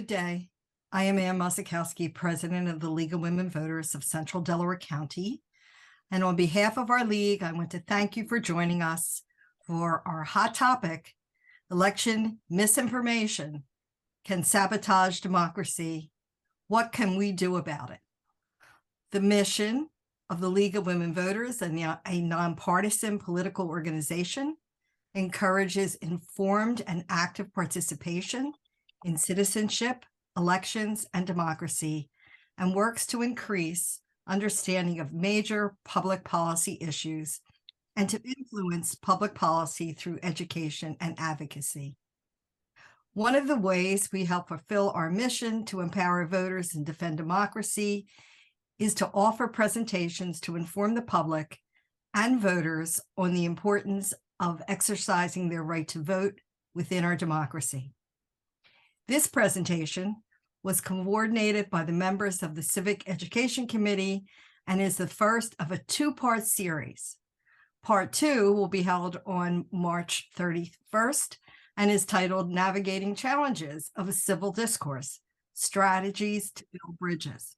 day. I am Ann Musikowski, President of the League of Women Voters of Central Delaware County. And on behalf of our league, I want to thank you for joining us for our hot topic, election misinformation can sabotage democracy. What can we do about it? The mission of the League of Women Voters, a nonpartisan political organization, encourages informed and active participation in citizenship, elections, and democracy, and works to increase understanding of major public policy issues and to influence public policy through education and advocacy. One of the ways we help fulfill our mission to empower voters and defend democracy is to offer presentations to inform the public and voters on the importance of exercising their right to vote within our democracy. This presentation was coordinated by the members of the Civic Education Committee and is the first of a two-part series. Part 2 will be held on March 31st and is titled Navigating Challenges of a Civil Discourse, Strategies to Build Bridges.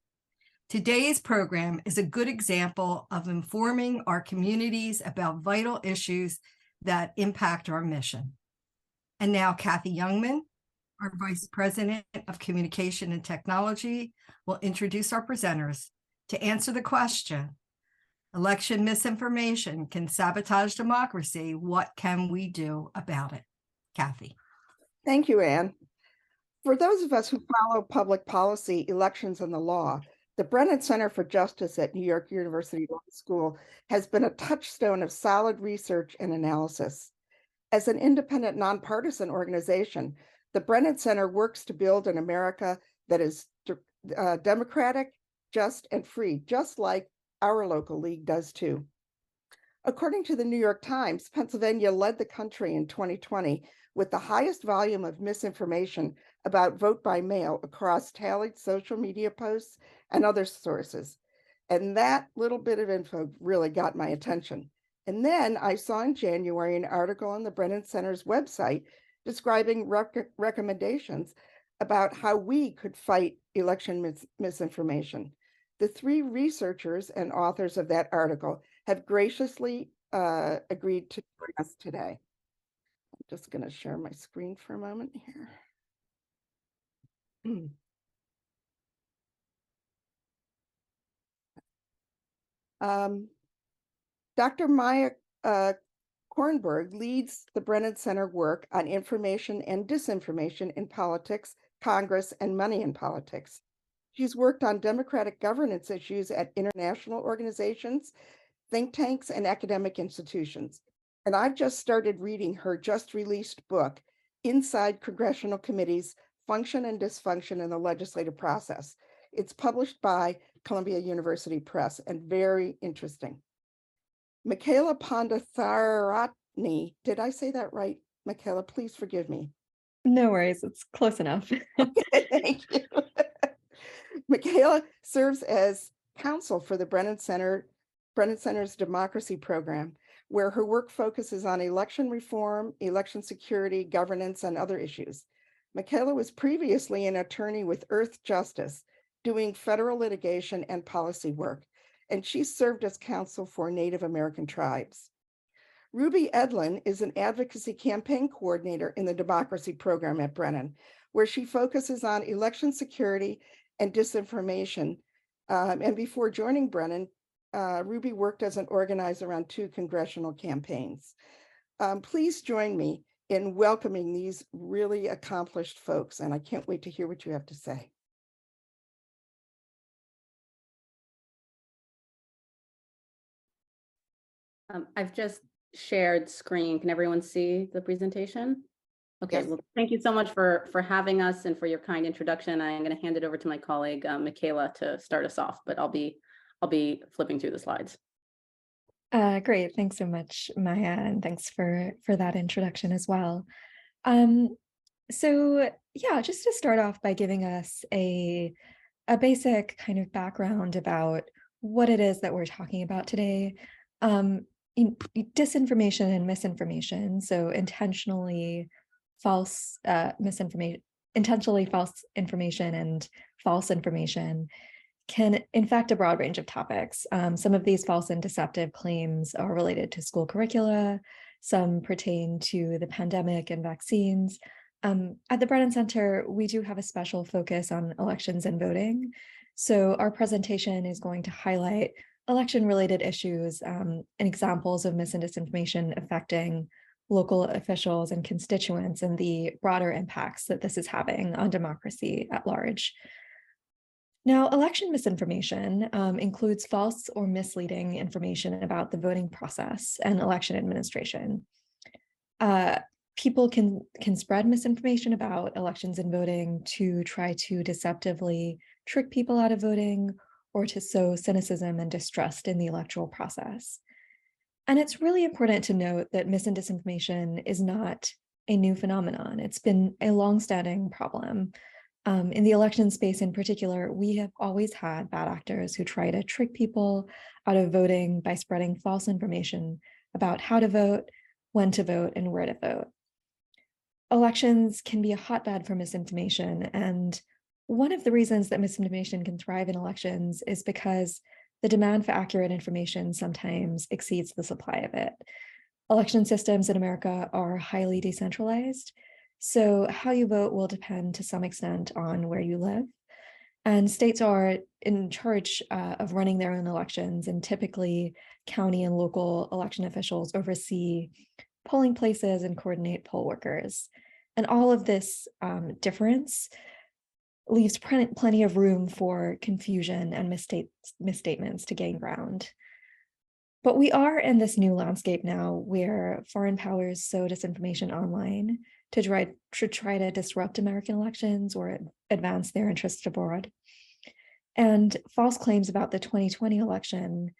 Today's program is a good example of informing our communities about vital issues that impact our mission. And now Kathy Youngman, our Vice President of Communication and Technology, will introduce our presenters to answer the question, election misinformation can sabotage democracy. What can we do about it? Kathy. Thank you, Ann. For those of us who follow public policy, elections, and the law, the Brennan Center for Justice at New York University Law School has been a touchstone of solid research and analysis. As an independent, nonpartisan organization, the Brennan Center works to build an America that is democratic, just, and free, just like our local league does too. According to the New York Times, Pennsylvania led the country in 2020 with the highest volume of misinformation about vote by mail across tallied social media posts and other sources. And that little bit of info really got my attention. And then I saw in January an article on the Brennan Center's website describing recommendations about how we could fight election misinformation. The 3 researchers and authors of that article have graciously agreed to join us today. I'm just going to share my screen for a moment here. Dr. Maya Kornberg leads the Brennan Center work on information and disinformation in politics, Congress, and money in politics. She's worked on democratic governance issues at international organizations, think tanks, and academic institutions. And I've just started reading her just released book, Inside Congressional Committees, Function and Dysfunction in the Legislative Process. It's published by Columbia University Press and very interesting. Michaela Pondatharatni, did I say that right? Michaela, please forgive me. No worries, it's close enough. Okay, thank you. Michaela serves as counsel for the Brennan Center's Democracy Program, where her work focuses on election reform, election security, governance, and other issues. Michaela was previously an attorney with Earth Justice, doing federal litigation and policy work, and she served as counsel for Native American tribes. Ruby Edlin is an advocacy campaign coordinator in the Democracy Program at Brennan, where she focuses on election security and disinformation. And before joining Brennan, Ruby worked as an organizer on 2 congressional campaigns. Please join me in welcoming these really accomplished folks, and I can't wait to hear what you have to say. I've just shared screen. Can everyone see the presentation? Okay, Yes. well, thank you so much for having us and for your kind introduction. I'm going to hand it over to my colleague, Michaela, to start us off, but I'll be flipping through the slides. Great, thanks so much, Maya, and thanks for that introduction as well. So yeah, just to start off by giving us a basic kind of background about what it is that we're talking about today. Disinformation and misinformation, so intentionally false misinformation intentionally false information and false information can infect a broad range of topics. Some of these false and deceptive claims are related to school curricula. Some pertain to the pandemic and vaccines. At the Brennan Center, we do have a special focus on elections and voting. So our presentation is going to highlight election-related issues and examples of mis and disinformation affecting local officials and constituents and the broader impacts that this is having on democracy at large. Now, election misinformation includes false or misleading information about the voting process and election administration. People can spread misinformation about elections and voting to try to deceptively trick people out of voting or to sow cynicism and distrust in the electoral process. And it's really important to note that mis and disinformation is not a new phenomenon. It's been a longstanding problem. In the election space in particular, we have always had bad actors who try to trick people out of voting by spreading false information about how to vote, when to vote, and where to vote. Elections can be a hotbed for misinformation, and one of the reasons that misinformation can thrive in elections is because the demand for accurate information sometimes exceeds the supply of it. Election systems in America are highly decentralized, so how you vote will depend to some extent on where you live. And states are in charge of running their own elections, and typically county and local election officials oversee polling places and coordinate poll workers. And all of this difference leaves plenty of room for confusion and misstatements to gain ground. But we are in this new landscape now where foreign powers sow disinformation online to try to disrupt American elections or advance their interests abroad. And false claims about the 2020 election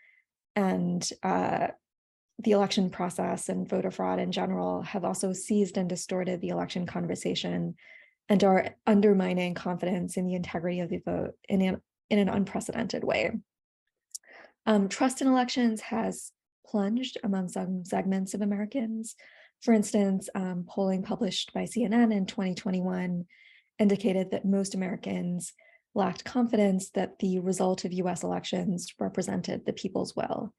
and the election process and voter fraud in general have also seized and distorted the election conversation and are undermining confidence in the integrity of the vote in an unprecedented way. Trust in elections has plunged among some segments of Americans. For instance, polling published by CNN in 2021 indicated that most Americans lacked confidence that the result of US elections represented the people's will.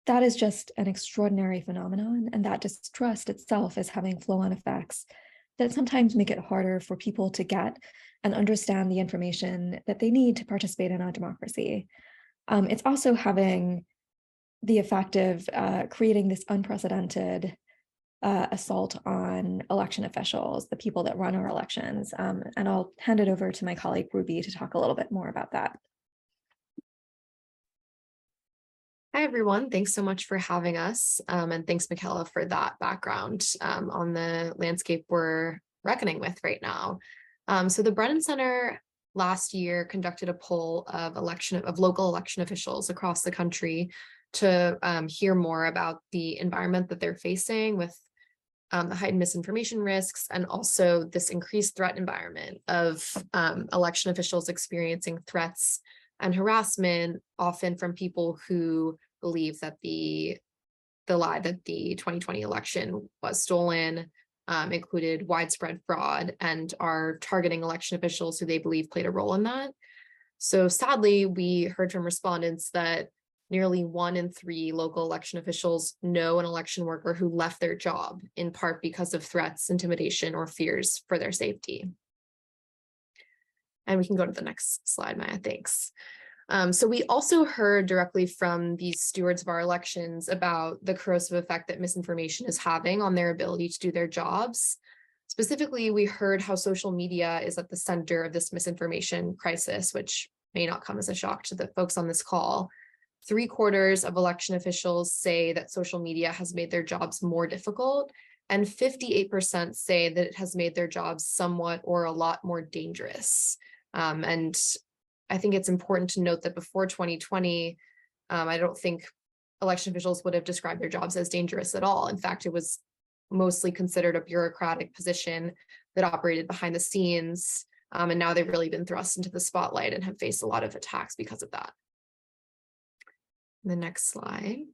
That is just an extraordinary phenomenon, and that distrust itself is having flow-on effects that sometimes make it harder for people to get and understand the information that they need to participate in our democracy. It's also having the effect of creating this unprecedented assault on election officials, the people that run our elections. And I'll hand it over to my colleague Ruby to talk a little bit more about that. Hi, everyone. Thanks so much for having us. And thanks, Michaela, for that background on the landscape we're reckoning with right now. So the Brennan Center last year conducted a poll of local election officials across the country to hear more about the environment that they're facing with the heightened misinformation risks and also this increased threat environment of election officials experiencing threats and harassment, often from people who believe that the lie that the 2020 election was stolen included widespread fraud and are targeting election officials who they believe played a role in that. So sadly, we heard from respondents that nearly 1 in 3 local election officials know an election worker who left their job in part because of threats, intimidation, or fears for their safety. And we can go to the next slide, Maya, thanks. So we also heard directly from these stewards of our elections about the corrosive effect that misinformation is having on their ability to do their jobs. Specifically, we heard how social media is at the center of this misinformation crisis, which may not come as a shock to the folks on this call. 3/4 of election officials say that social media has made their jobs more difficult, and 58% say that it has made their jobs somewhat or a lot more dangerous. And I think it's important to note that before 2020, I don't think election officials would have described their jobs as dangerous at all. In fact, it was mostly considered a bureaucratic position that operated behind the scenes. And now they've really been thrust into the spotlight and have faced a lot of attacks because of that. The next slide.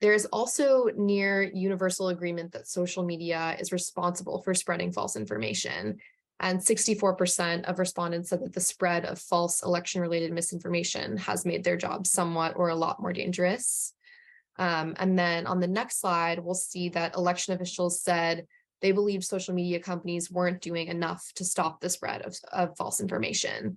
There's also near universal agreement that social media is responsible for spreading false information. And 64% of respondents said that the spread of false election-related misinformation has made their job somewhat or a lot more dangerous. And then on the next slide, we'll see that election officials said they believed social media companies weren't doing enough to stop the spread of false information.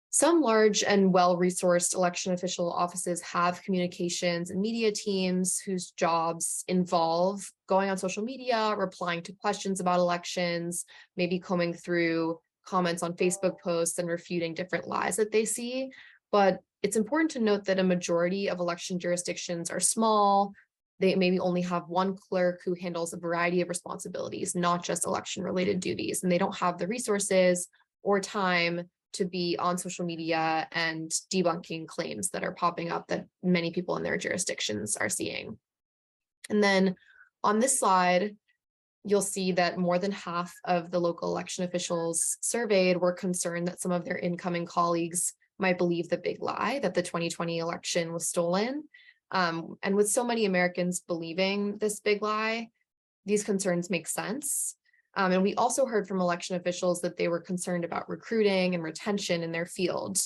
Some large and well-resourced election official offices have communications and media teams whose jobs involve going on social media, replying to questions about elections, maybe combing through comments on Facebook posts and refuting different lies that they see. But it's important to note that a majority of election jurisdictions are small. They maybe only have one clerk who handles a variety of responsibilities, not just election-related duties, and they don't have the resources or time to be on social media and debunking claims that are popping up that many people in their jurisdictions are seeing. And then on this slide, you'll see that more than half of the local election officials surveyed were concerned that some of their incoming colleagues might believe the big lie that the 2020 election was stolen. And with so many Americans believing this big lie, these concerns make sense. And we also heard from election officials that they were concerned about recruiting and retention in their field,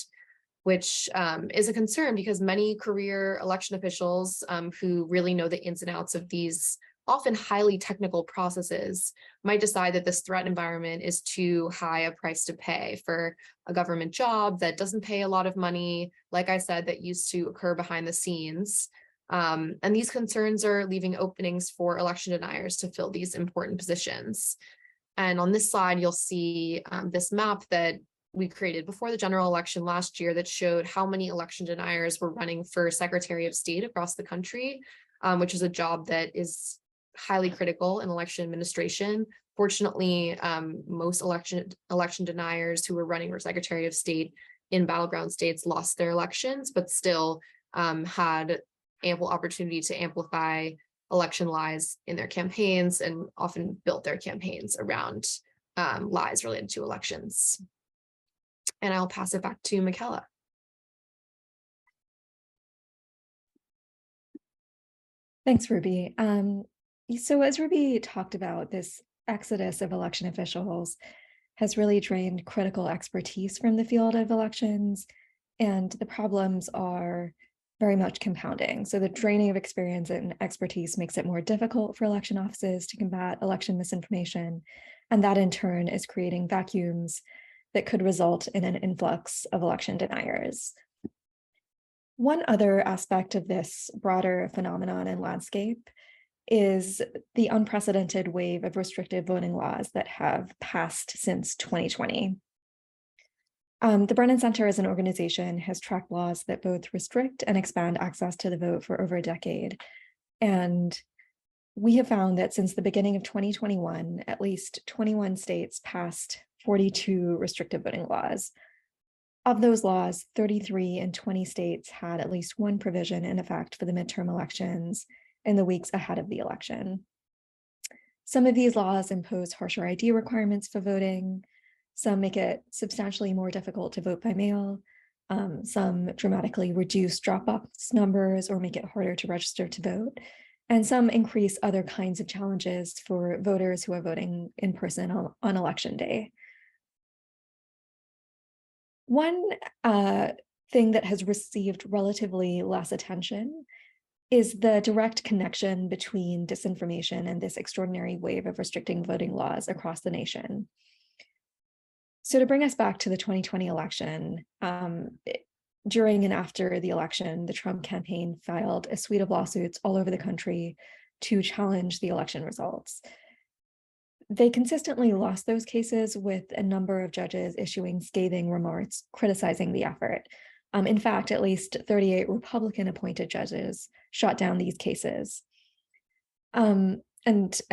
which is a concern because many career election officials who really know the ins and outs of these often highly technical processes might decide that this threat environment is too high a price to pay for a government job that doesn't pay a lot of money, like I said, that used to occur behind the scenes. And these concerns are leaving openings for election deniers to fill these important positions. And on this slide, you'll see this map that we created before the general election last year that showed how many election deniers were running for Secretary of State across the country, which is a job that is highly critical in election administration. Fortunately, most election deniers who were running for Secretary of State in battleground states lost their elections, but still had ample opportunity to amplify election lies in their campaigns and often built their campaigns around lies related to elections. And I'll pass it back to Michaela. Thanks, Ruby. So as Ruby talked about, this exodus of election officials has really drained critical expertise from the field of elections, and the problems are very much compounding. So the draining of experience and expertise makes it more difficult for election offices to combat election misinformation, and that in turn is creating vacuums that could result in an influx of election deniers. One other aspect of this broader phenomenon and landscape is the unprecedented wave of restrictive voting laws that have passed since 2020. The Brennan Center as an organization has tracked laws that both restrict and expand access to the vote for over a decade. And we have found that since the beginning of 2021, at least 21 states passed 42 restrictive voting laws. Of those laws, 33 and 20 states had at least one provision in effect for the midterm elections in the weeks ahead of the election. Some of these laws impose harsher ID requirements for voting. Some make it substantially more difficult to vote by mail. Some dramatically reduce drop-box numbers or make it harder to register to vote. And some increase other kinds of challenges for voters who are voting in person on election day. One thing that has received relatively less attention is the direct connection between disinformation and this extraordinary wave of restricting voting laws across the nation. So to bring us back to the 2020 election, during and after the election, the Trump campaign filed a suite of lawsuits all over the country to challenge the election results. They consistently lost those cases, with a number of judges issuing scathing remarks criticizing the effort. In fact, at least 38 Republican-appointed judges shot down these cases. And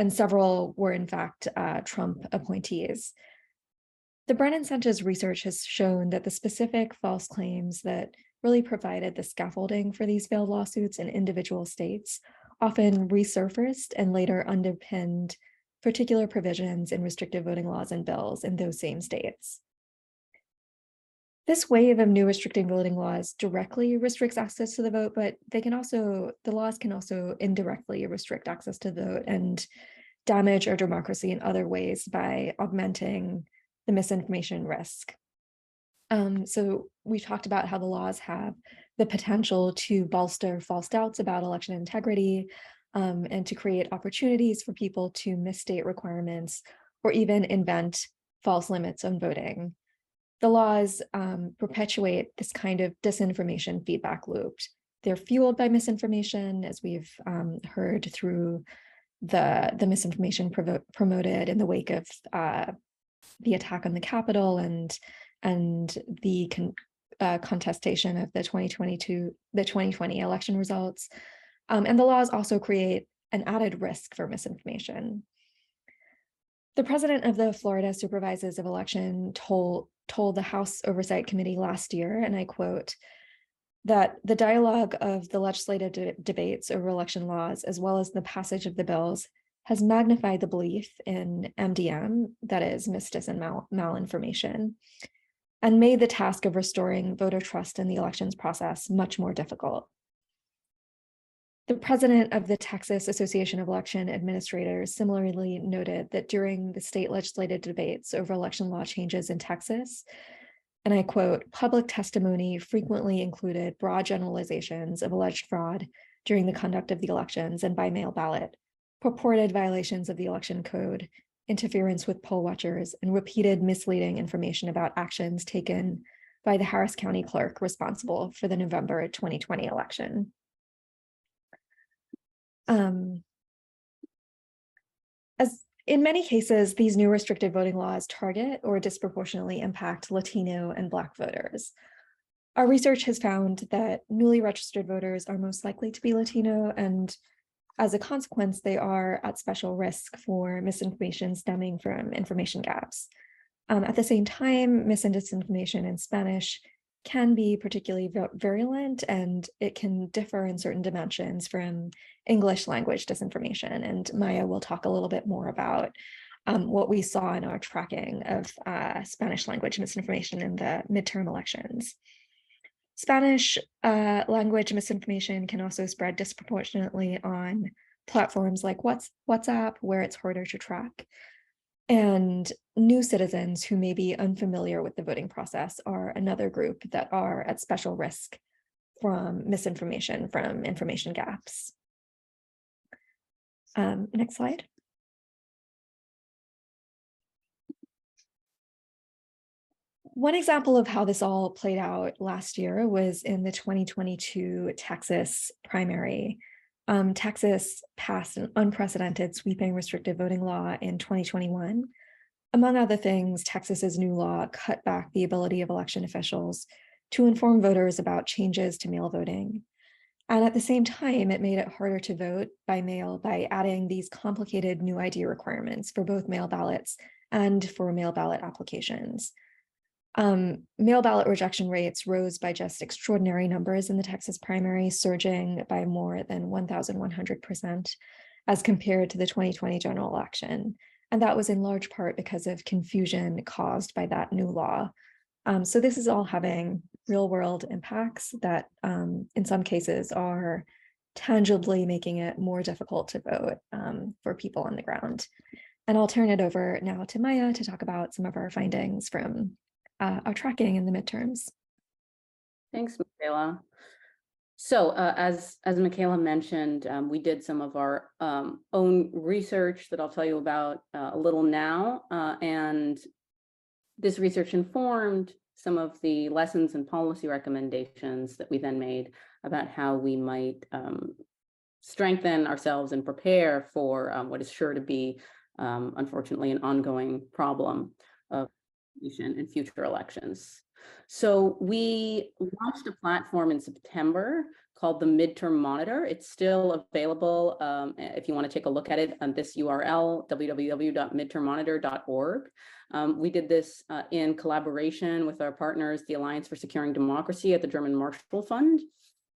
several were, in fact, Trump appointees. The Brennan Center's research has shown that the specific false claims that really provided the scaffolding for these failed lawsuits in individual states often resurfaced and later underpinned particular provisions in restrictive voting laws and bills in those same states. This wave of new restricting voting laws directly restricts access to the vote, but the laws can also indirectly restrict access to the vote and damage our democracy in other ways by augmenting the misinformation risk. So we talked about how the laws have the potential to bolster false doubts about election integrity and to create opportunities for people to misstate requirements or even invent false limits on voting. The laws perpetuate this kind of disinformation feedback loop. They're fueled by misinformation, as we've heard through the misinformation promoted in the wake of the attack on the Capitol and the contestation of the 2020 election results. And the laws also create an added risk for misinformation. The president of the Florida Supervisors of Election told the House Oversight Committee last year, and I quote, that the dialogue of the legislative debates over election laws, as well as the passage of the bills, has magnified the belief in MDM, that is, misdis and malinformation, and made the task of restoring voter trust in the elections process much more difficult. The president of the Texas Association of Election Administrators similarly noted that during the state legislative debates over election law changes in Texas, and I quote, public testimony frequently included broad generalizations of alleged fraud during the conduct of the elections and by mail ballot, purported violations of the election code, interference with poll watchers, and repeated misleading information about actions taken by the Harris County clerk responsible for the November 2020 election. As in many cases, these new restricted voting laws target or disproportionately impact Latino and Black voters. Our research has found that newly registered voters are most likely to be Latino, and as a consequence, they are at special risk for misinformation stemming from information gaps. At the same time, mis and disinformation in Spanish can be particularly virulent, and it can differ in certain dimensions from English language disinformation. And Maya will talk a little bit more about what we saw in our tracking of Spanish language misinformation in the midterm elections. Spanish language misinformation can also spread disproportionately on platforms like WhatsApp, where it's harder to track. And new citizens who may be unfamiliar with the voting process are another group that are at special risk from misinformation, from information gaps. Next slide. One example of how this all played out last year was in the 2022 Texas primary. Texas passed an unprecedented sweeping restrictive voting law in 2021. Among other things, Texas's new law cut back the ability of election officials to inform voters about changes to mail voting. And at the same time, it made it harder to vote by mail by adding these complicated new ID requirements for both mail ballots and for mail ballot applications. Mail ballot rejection rates rose by just extraordinary numbers in the Texas primary, surging by more than 1,100% as compared to the 2020 general election. And that was in large part because of confusion caused by that new law. So this is all having real world impacts that in some cases are tangibly making it more difficult to vote for people on the ground. And I'll turn it over now to Maya to talk about some of our findings from our tracking in the midterms. Thanks, Michaela. So as Michaela mentioned, we did some of our own research that I'll tell you about a little now. And this research informed some of the lessons and policy recommendations that we then made about how we might strengthen ourselves and prepare for what is sure to be, unfortunately, an ongoing problem of in future elections. So we launched a platform in September called the Midterm Monitor. It's still available if you want to take a look at it on this URL, www.midtermmonitor.org. We did this in collaboration with our partners, the Alliance for Securing Democracy at the German Marshall Fund.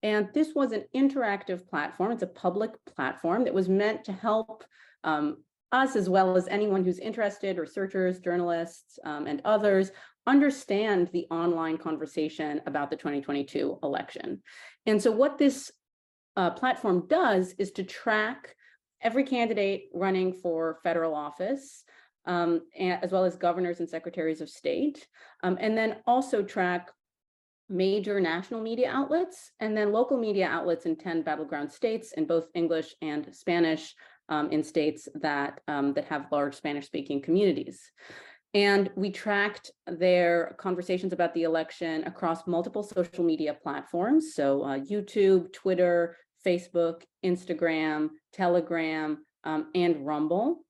And this was an interactive platform. It's a public platform that was meant to help us, as well as anyone who's interested, researchers, journalists, and others, understand the online conversation about the 2022 election. And so what this platform does is to track every candidate running for federal office, as well as governors and secretaries of state, and then also track major national media outlets and then local media outlets in 10 battleground states in both English and Spanish, in states that have large Spanish-speaking communities. And we tracked their conversations about the election across multiple social media platforms. So YouTube, Twitter, Facebook, Instagram, Telegram, and Rumble.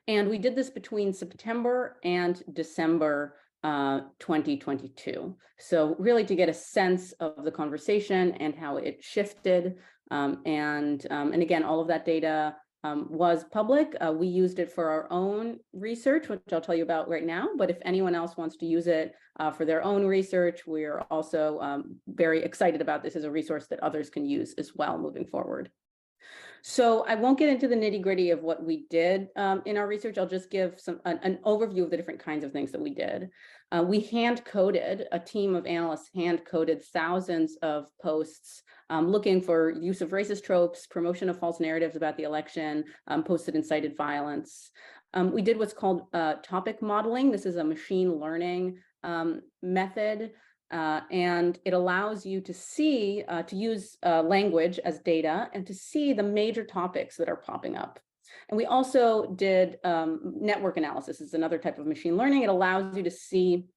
And we did this between September and December 2022. So really to get a sense of the conversation and how it shifted. And again, all of that data was public. We used it for our own research, which I'll tell you about right now. But if anyone else wants to use it for their own research, we're also very excited about this as a resource that others can use as well moving forward. So I won't get into the nitty-gritty of what we did in our research. I'll just give an overview of the different kinds of things that we did. We hand-coded, a team of analysts hand-coded thousands of posts looking for use of racist tropes, promotion of false narratives about the election, posted incited violence. We did what's called topic modeling. This is a machine learning method. And it allows you to see, to use language as data and to see the major topics that are popping up. And we also did network analysis. This is another type of machine learning. It allows you to see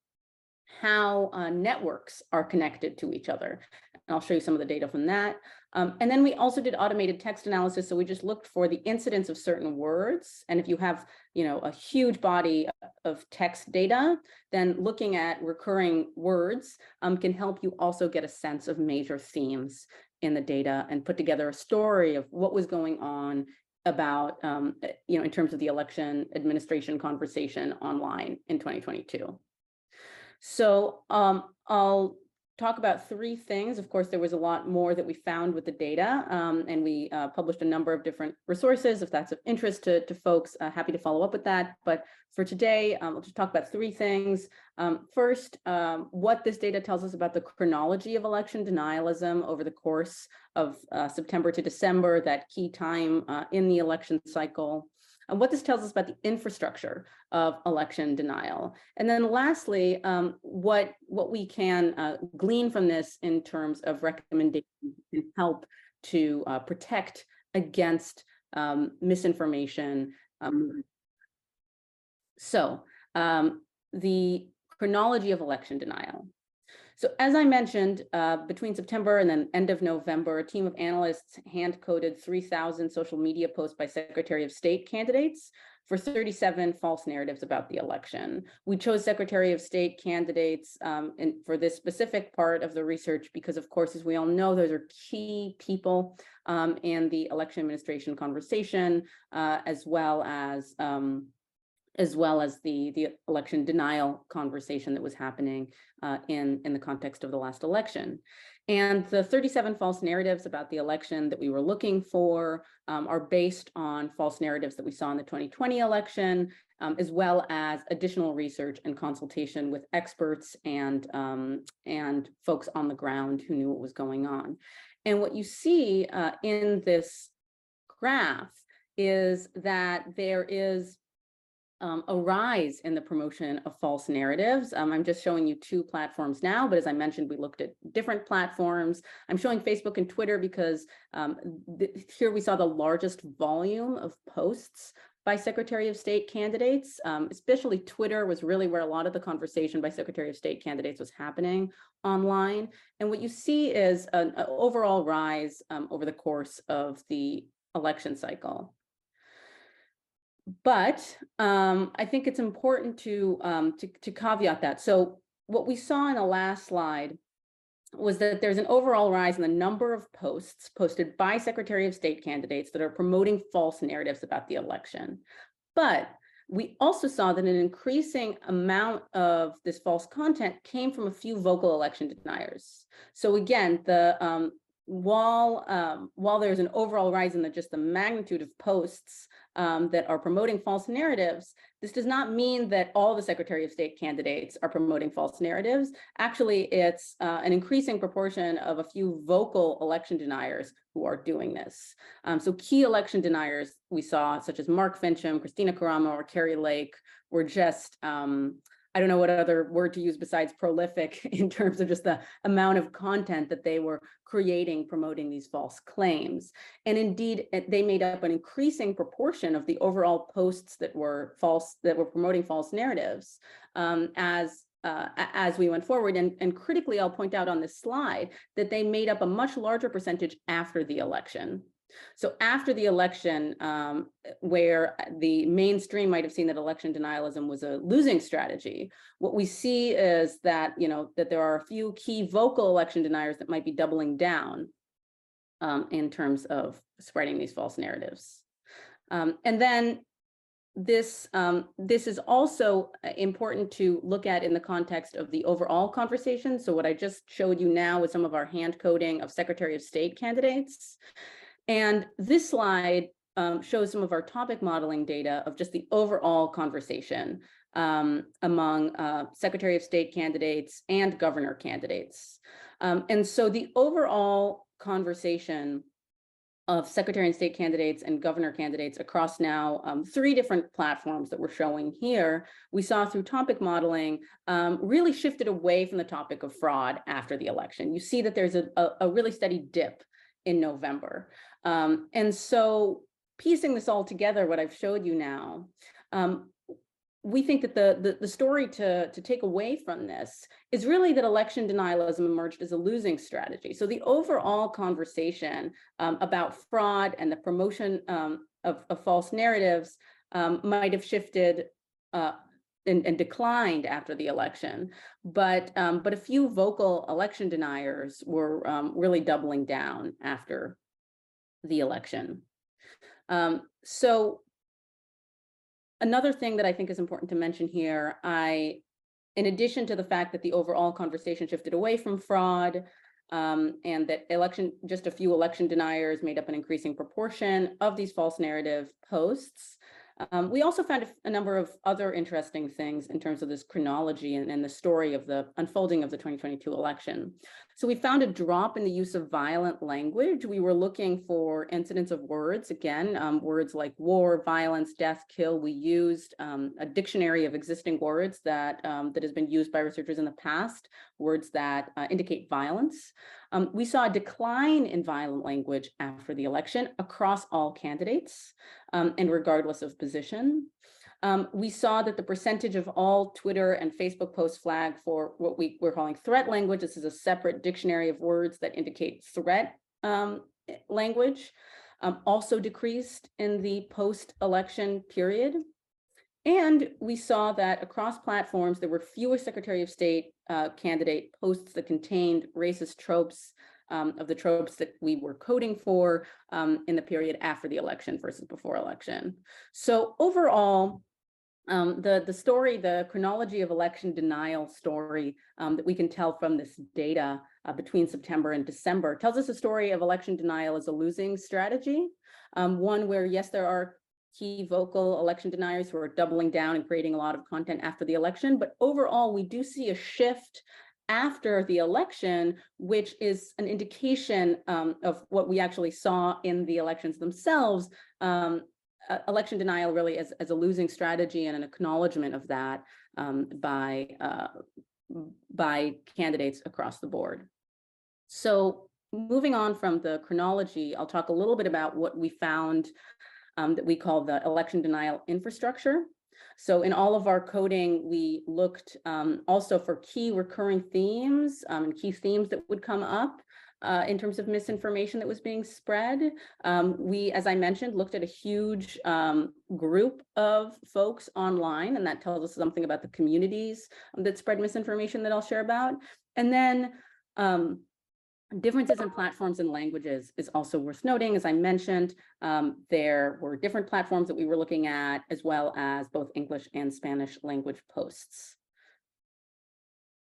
how networks are connected to each other. And I'll show you some of the data from that. And then we also did automated text analysis. So we just looked for the incidence of certain words. And if you have, a huge body of text data, then looking at recurring words can help you also get a sense of major themes in the data and put together a story of what was going on about, in terms of the election administration conversation online in 2022. So I'll talk about three things. Of course, there was a lot more that we found with the data, and we published a number of different resources. If that's of interest to folks, happy to follow up with that. But for today, I'll just talk about three things. First, what this data tells us about the chronology of election denialism over the course of September to December, that key time in the election cycle. And what this tells us about the infrastructure of election denial. And then lastly, what we can glean from this in terms of recommendations can help to protect against misinformation. So the chronology of election denial. So as I mentioned, between September and then end of November, a team of analysts hand-coded 3,000 social media posts by Secretary of State candidates for 37 false narratives about the election. We chose Secretary of State candidates for this specific part of the research because, of course, as we all know, those are key people in the election administration conversation, as well as the election denial conversation that was happening in the context of the last election. And the 37 false narratives about the election that we were looking for are based on false narratives that we saw in the 2020 election, as well as additional research and consultation with experts and folks on the ground who knew what was going on. And what you see in this graph is that there is a rise in the promotion of false narratives. I'm just showing you two platforms now, but as I mentioned, we looked at different platforms. I'm showing Facebook and Twitter because here we saw the largest volume of posts by Secretary of State candidates. Especially Twitter was really where a lot of the conversation by Secretary of State candidates was happening online. And what you see is an overall rise over the course of the election cycle. But I think it's important to caveat that. So what we saw in the last slide was that there's an overall rise in the number of posts posted by Secretary of State candidates that are promoting false narratives about the election. But we also saw that an increasing amount of this false content came from a few vocal election deniers. So again, the while there's an overall rise in just the magnitude of posts that are promoting false narratives, this does not mean that all the Secretary of State candidates are promoting false narratives. Actually, it's an increasing proportion of a few vocal election deniers who are doing this. So key election deniers we saw, such as Mark Fincham, Christina Caramo, or Carrie Lake, were just I don't know what other word to use besides prolific in terms of just the amount of content that they were creating, promoting these false claims. And indeed, they made up an increasing proportion of the overall posts that were false, that were promoting false narratives as we went forward. And critically, I'll point out on this slide that they made up a much larger percentage after the election. So after the election, where the mainstream might have seen that election denialism was a losing strategy, what we see is that, that there are a few key vocal election deniers that might be doubling down in terms of spreading these false narratives. And then this is also important to look at in the context of the overall conversation. So what I just showed you now is some of our hand coding of Secretary of State candidates. And this slide shows some of our topic modeling data of just the overall conversation among Secretary of State candidates and governor candidates. And so the overall conversation of Secretary of State candidates and governor candidates across now 3 different platforms that we're showing here, we saw through topic modeling really shifted away from the topic of fraud after the election. You see that there's a really steady dip in November. And so piecing this all together, what I've showed you now, we think that the story to take away from this is really that election denialism emerged as a losing strategy. So the overall conversation about fraud and the promotion of false narratives might have shifted and declined after the election, but a few vocal election deniers were really doubling down after the election. So another thing that I think is important to mention here, in addition to the fact that the overall conversation shifted away from fraud, and that just a few election deniers made up an increasing proportion of these false narrative posts, we also found a number of other interesting things in terms of this chronology and the story of the unfolding of the 2022 election. So we found a drop in the use of violent language. We were looking for incidents of words, again, words like war, violence, death, kill. We used a dictionary of existing words that has been used by researchers in the past, words that indicate violence. We saw a decline in violent language after the election across all candidates and regardless of position. We saw that the percentage of all Twitter and Facebook posts flagged for what we're calling threat language. This is a separate dictionary of words that indicate threat language, also decreased in the post-election period. And we saw that across platforms, there were fewer Secretary of State candidate posts that contained racist tropes of the tropes that we were coding for in the period after the election versus before election. So overall, the story, the chronology of election denial story that we can tell from this data between September and December tells us a story of election denial as a losing strategy, one where, yes, there are key vocal election deniers who are doubling down and creating a lot of content after the election, but overall, we do see a shift after the election, which is an indication of what we actually saw in the elections themselves, election denial really as a losing strategy and an acknowledgement of that by candidates across the board. So moving on from the chronology, I'll talk a little bit about what we found that we call the election denial infrastructure. So in all of our coding, we looked also for key recurring themes and key themes that would come up in terms of misinformation that was being spread. We, as I mentioned, looked at a huge group of folks online, and that tells us something about the communities that spread misinformation that I'll share about. And then differences in platforms and languages is also worth noting. As I mentioned, there were different platforms that we were looking at, as well as both English and Spanish language posts.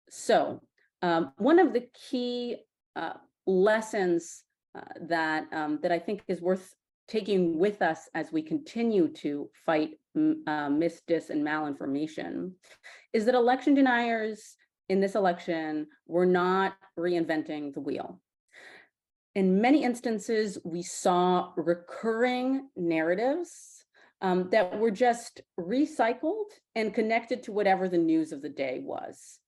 So one of the key lessons that I think is worth taking with us as we continue to fight mis, dis, and malinformation is that election deniers in this election were not reinventing the wheel. In many instances, we saw recurring narratives that were just recycled and connected to whatever the news of the day was.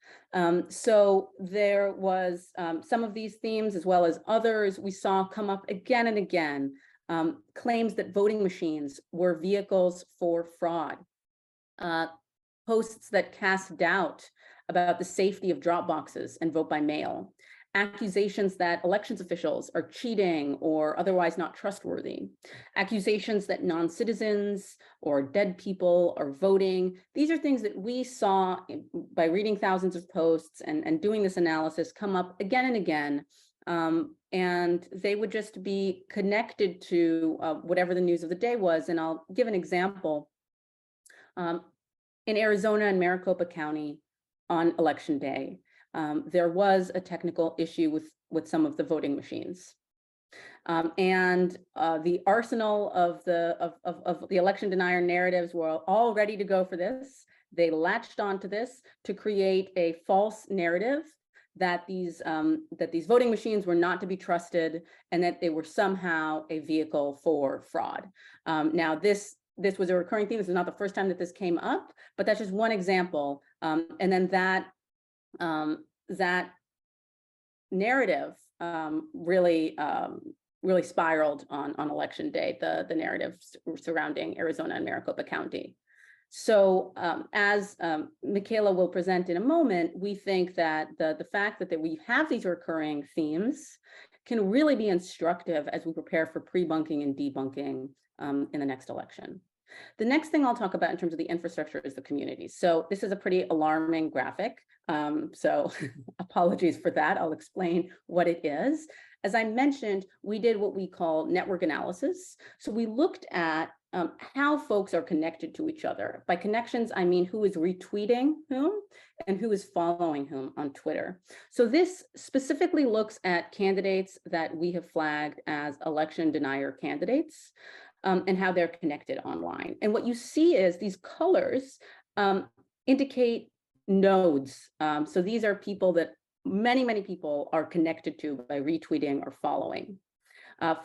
So there was some of these themes, as well as others, we saw come up again and again, claims that voting machines were vehicles for fraud, posts that cast doubt about the safety of drop boxes and vote by mail, accusations that elections officials are cheating or otherwise not trustworthy, accusations that non-citizens or dead people are voting. These are things that we saw by reading thousands of posts and doing this analysis come up again and again. And they would just be connected to whatever the news of the day was. And I'll give an example. In Arizona and Maricopa County on election day, there was a technical issue with some of the voting machines. And the arsenal of the election denier narratives were all ready to go for this. They latched onto this to create a false narrative that these voting machines were not to be trusted and that they were somehow a vehicle for fraud. Now, this was a recurring theme. This is not the first time that this came up, but that's just one example. And then that narrative really spiraled on election day, the narrative surrounding Arizona and Maricopa County. So as Michaela will present in a moment, we think that the fact that we have these recurring themes can really be instructive as we prepare for pre-bunking and debunking in the next election. The next thing I'll talk about in terms of the infrastructure is the community. So this is a pretty alarming graphic. So apologies for that. I'll explain what it is. As I mentioned, we did what we call network analysis. So we looked at how folks are connected to each other. By connections, I mean who is retweeting whom and who is following whom on Twitter. So this specifically looks at candidates that we have flagged as election denier candidates and how they're connected online. And what you see is these colors indicate nodes. So these are people that many people are connected to by retweeting or following.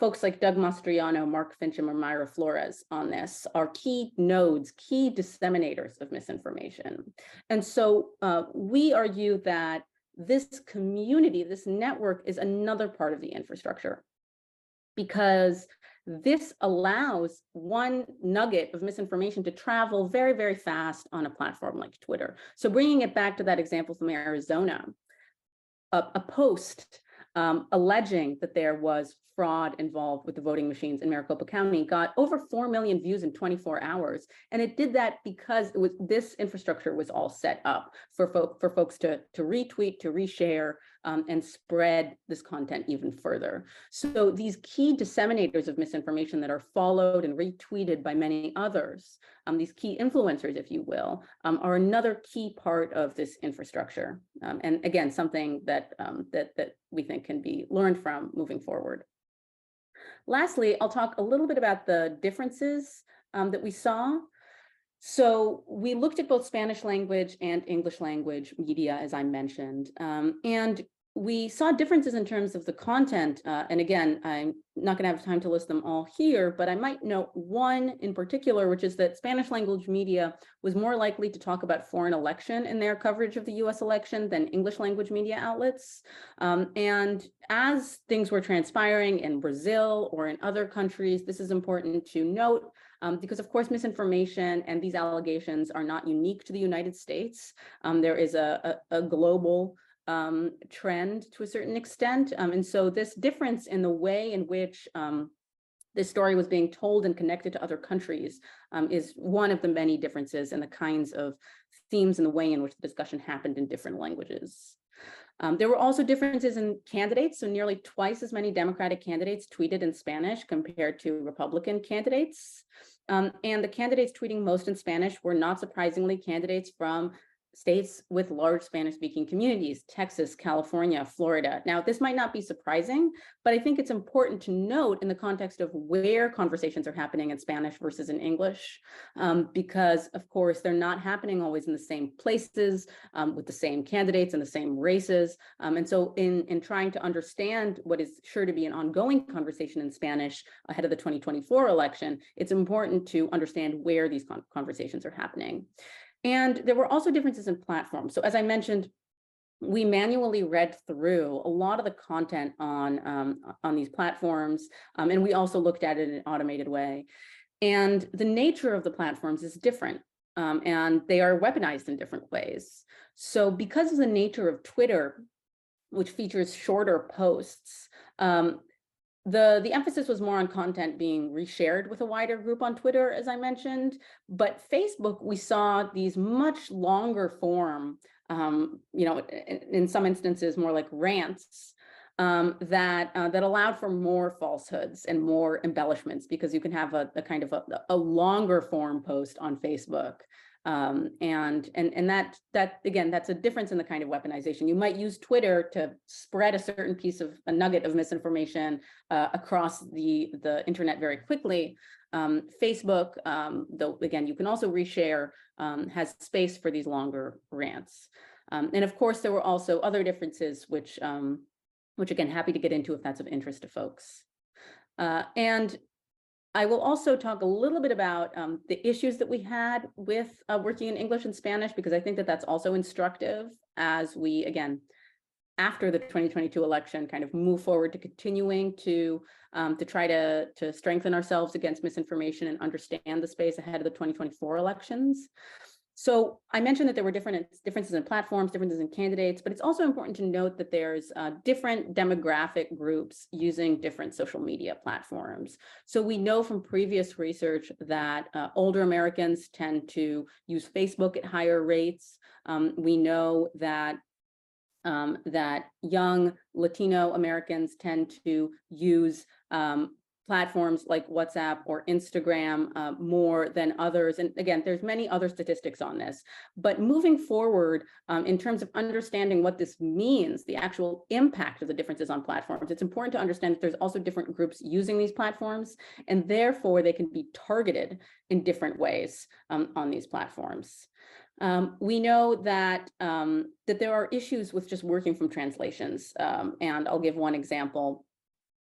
Folks like Doug Mastriano, Mark Fincham, or Myra Flores on this are key nodes, key disseminators of misinformation. And so we argue that this community, this network is another part of the infrastructure because this allows one nugget of misinformation to travel very fast on a platform like Twitter. So bringing it back to that example from Arizona, a post alleging that there was fraud involved with the voting machines in Maricopa County got over 4 million views in 24 hours. And it did that because this infrastructure was all set up for folks to retweet, to reshare, and spread this content even further. So these key disseminators of misinformation that are followed and retweeted by many others, these key influencers, if you will, are another key part of this infrastructure. And again, something that we think can be learned from moving forward. Lastly, I'll talk a little bit about the differences that we saw. So we looked at both Spanish language and English language media, as I mentioned, and we saw differences in terms of the content. And again, I'm not going to have time to list them all here, but I might note one in particular, which is that Spanish language media was more likely to talk about foreign election in their coverage of the US election than English language media outlets. And as things were transpiring in Brazil or in other countries, this is important to note because of course, misinformation and these allegations are not unique to the United States. There is a global trend to a certain extent. And so this difference in the way in which this story was being told and connected to other countries is one of the many differences in the kinds of themes and the way in which the discussion happened in different languages. There were also differences in candidates. So nearly twice as many Democratic candidates tweeted in Spanish compared to Republican candidates. And the candidates tweeting most in Spanish were not surprisingly candidates from states with large Spanish-speaking communities, Texas, California, Florida. Now, this might not be surprising, but I think it's important to note in the context of where conversations are happening in Spanish versus in English, because, of course, they're not happening always in the same places, with the same candidates and the same races. And so in trying to understand what is sure to be an ongoing conversation in Spanish ahead of the 2024 election, it's important to understand where these conversations are happening. And there were also differences in platforms. So as I mentioned, we manually read through a lot of the content on these platforms, and we also looked at it in an automated way. And the nature of the platforms is different, and they are weaponized in different ways. So because of the nature of Twitter, which features shorter posts, the emphasis was more on content being reshared with a wider group on Twitter, as I mentioned. But Facebook, we saw these much longer form, in some instances more like rants, that allowed for more falsehoods and more embellishments, because you can have a kind of a longer form post on Facebook. And that again, that's a difference in the kind of weaponization. You might use Twitter to spread a nugget of misinformation across the internet very quickly. Facebook, though again, you can also reshare, has space for these longer rants. And of course, there were also other differences, which again, happy to get into if that's of interest to folks. And I will also talk a little bit about the issues that we had with working in English and Spanish, because I think that that's also instructive as we, again, after the 2022 election, kind of move forward to continuing to try to strengthen ourselves against misinformation and understand the space ahead of the 2024 elections. So I mentioned that there were differences in platforms, differences in candidates, but it's also important to note that there's different demographic groups using different social media platforms. So we know from previous research that older Americans tend to use Facebook at higher rates. We know that young Latino Americans tend to use platforms like WhatsApp or Instagram more than others. And again, there's many other statistics on this. But moving forward, in terms of understanding what this means, the actual impact of the differences on platforms, it's important to understand that there's also different groups using these platforms, and therefore they can be targeted in different ways on these platforms. We know that there are issues with just working from translations, and I'll give one example.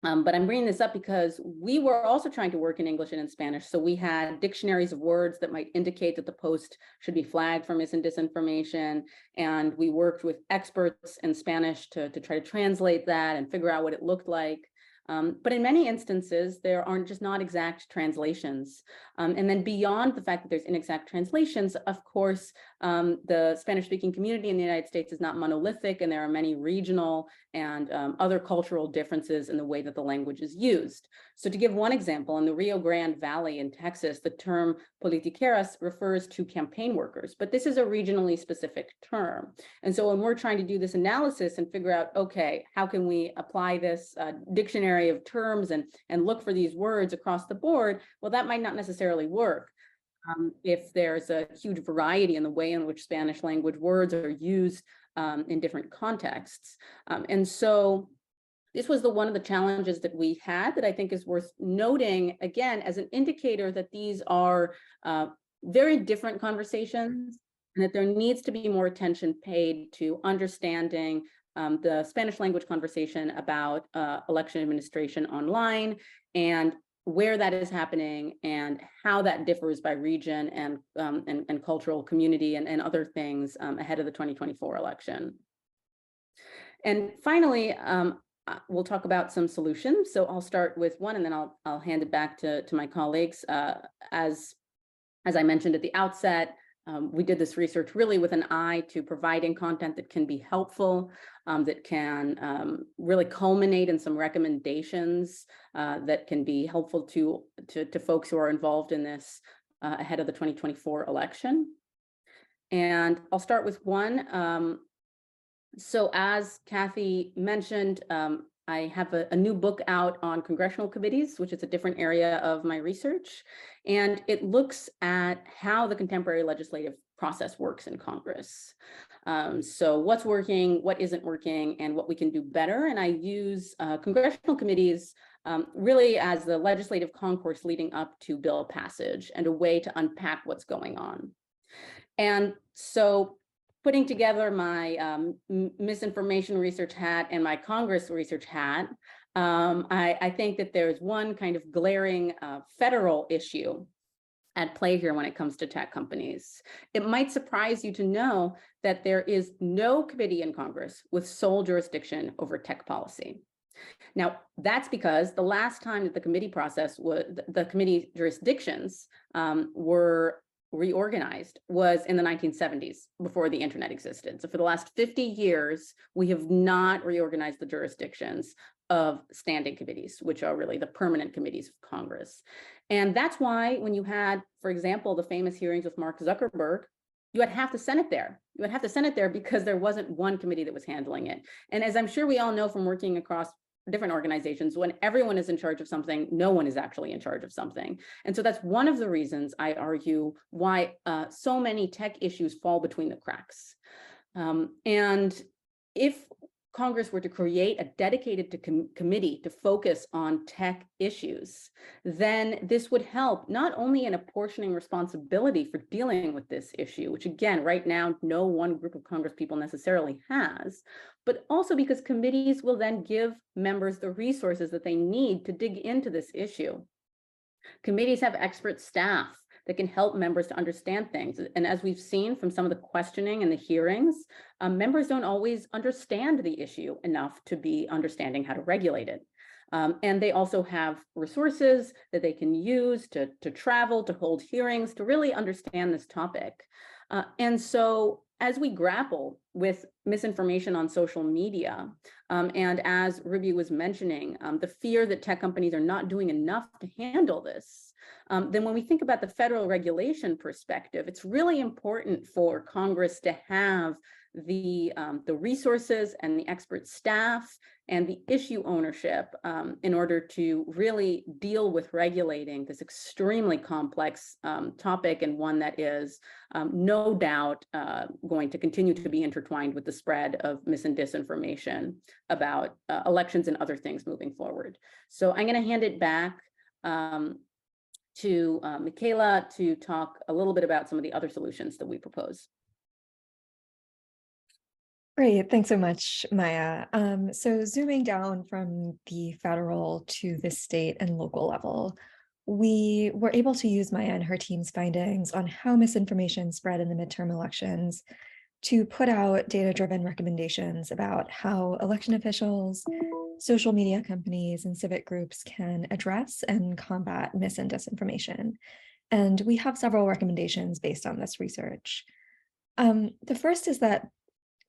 But I'm bringing this up because we were also trying to work in English and in Spanish. So we had dictionaries of words that might indicate that the post should be flagged for mis and disinformation. And we worked with experts in Spanish to try to translate that and figure out what it looked like. But in many instances, there are just not exact translations. And then beyond the fact that there's inexact translations, of course, the Spanish-speaking community in the United States is not monolithic, and there are many regional and other cultural differences in the way that the language is used. So to give one example, in the Rio Grande Valley in Texas, the term politiqueras refers to campaign workers, but this is a regionally specific term. And so when we're trying to do this analysis and figure out, okay, how can we apply this dictionary of terms and look for these words across the board, well, that might not necessarily work. If there's a huge variety in the way in which Spanish language words are used in different contexts. And so this was one of the challenges that we had that I think is worth noting, again, as an indicator that these are very different conversations, and that there needs to be more attention paid to understanding the Spanish language conversation about election administration online, and where that is happening and how that differs by region and cultural community and other things ahead of the 2024 election. And finally, we'll talk about some solutions. So I'll start with one, and then I'll hand it back to my colleagues. As I mentioned at the outset, we did this research really with an eye to providing content that can be helpful, that can really culminate in some recommendations that can be helpful to folks who are involved in this ahead of the 2024 election. And I'll start with one. So as Kathy mentioned, I have a new book out on congressional committees, which is a different area of my research. And it looks at how the contemporary legislative process works in Congress. So what's working, what isn't working, and what we can do better. And I use congressional committees really as the legislative concourse leading up to bill passage and a way to unpack what's going on. And so putting together my misinformation research hat and my Congress research hat, I think that there's one kind of glaring federal issue at play here when it comes to tech companies. It might surprise you to know that there is no committee in Congress with sole jurisdiction over tech policy. Now, that's because the last time that the committee process was, the committee jurisdictions were reorganized was in the 1970s, before the internet existed. So for the last 50 years, we have not reorganized the jurisdictions of standing committees, which are really the permanent committees of Congress. And that's why when you had, for example, the famous hearings with Mark Zuckerberg, you had half the Senate there. You would have the Senate there because there wasn't one committee that was handling it. And as I'm sure we all know from working across different organizations, when everyone is in charge of something, no one is actually in charge of something. And so that's one of the reasons I argue why so many tech issues fall between the cracks. And if Congress were to create a dedicated committee to focus on tech issues, then this would help not only in apportioning responsibility for dealing with this issue, which again, right now, no one group of Congress people necessarily has, but also because committees will then give members the resources that they need to dig into this issue. Committees have expert staff that can help members to understand things. And as we've seen from some of the questioning and the hearings, members don't always understand the issue enough to be understanding how to regulate it. And they also have resources that they can use to travel, to hold hearings, to really understand this topic. And so as we grapple with misinformation on social media, and as Ruby was mentioning, the fear that tech companies are not doing enough to handle this, then when we think about the federal regulation perspective, it's really important for Congress to have the resources and the expert staff and the issue ownership in order to really deal with regulating this extremely complex topic, and one that is no doubt going to continue to be intertwined with the spread of mis and disinformation about elections and other things moving forward. So I'm going to hand it back to Michaela to talk a little bit about some of the other solutions that we propose. Great, thanks so much, Maya. So zooming down from the federal to the state and local level, we were able to use Maya and her team's findings on how misinformation spread in the midterm elections to put out data-driven recommendations about how election officials, social media companies, and civic groups can address and combat mis and disinformation. And we have several recommendations based on this research. The first is that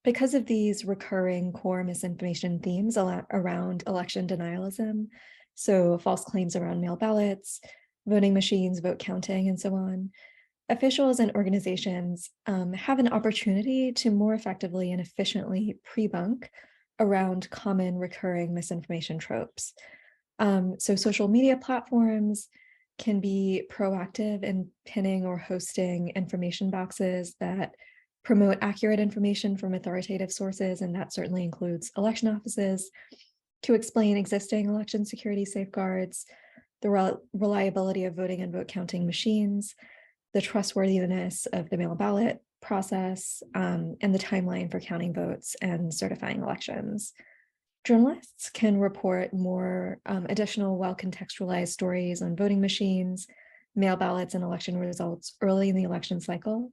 because of these recurring core misinformation themes around election denialism, so false claims around mail ballots, voting machines, vote counting, and so on, officials and organizations have an opportunity to more effectively and efficiently pre-bunk around common recurring misinformation tropes. So social media platforms can be proactive in pinning or hosting information boxes that promote accurate information from authoritative sources, and that certainly includes election offices, to explain existing election security safeguards, the reliability of voting and vote counting machines, the trustworthiness of the mail ballot process, and the timeline for counting votes and certifying elections. Journalists can report more additional well-contextualized stories on voting machines, mail ballots, and election results early in the election cycle.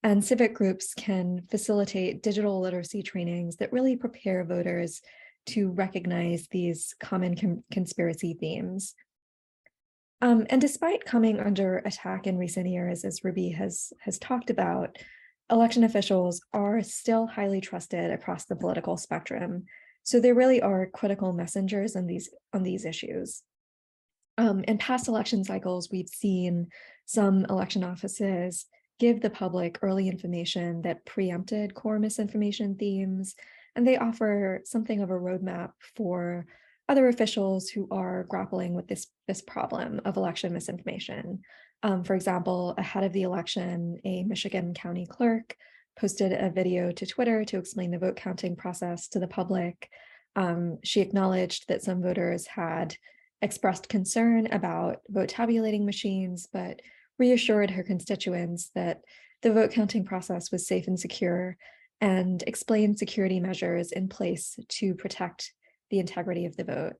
And civic groups can facilitate digital literacy trainings that really prepare voters to recognize these common conspiracy themes. And despite coming under attack in recent years, as Ruby has talked about, election officials are still highly trusted across the political spectrum. So they really are critical messengers on these issues. In past election cycles, we've seen some election offices give the public early information that preempted core misinformation themes, and they offer something of a roadmap for other officials who are grappling with this problem of election misinformation. For example, ahead of the election, a Michigan county clerk posted a video to Twitter to explain the vote counting process to the public. She acknowledged that some voters had expressed concern about vote tabulating machines, but reassured her constituents that the vote counting process was safe and secure, and explained security measures in place to protect the integrity of the vote.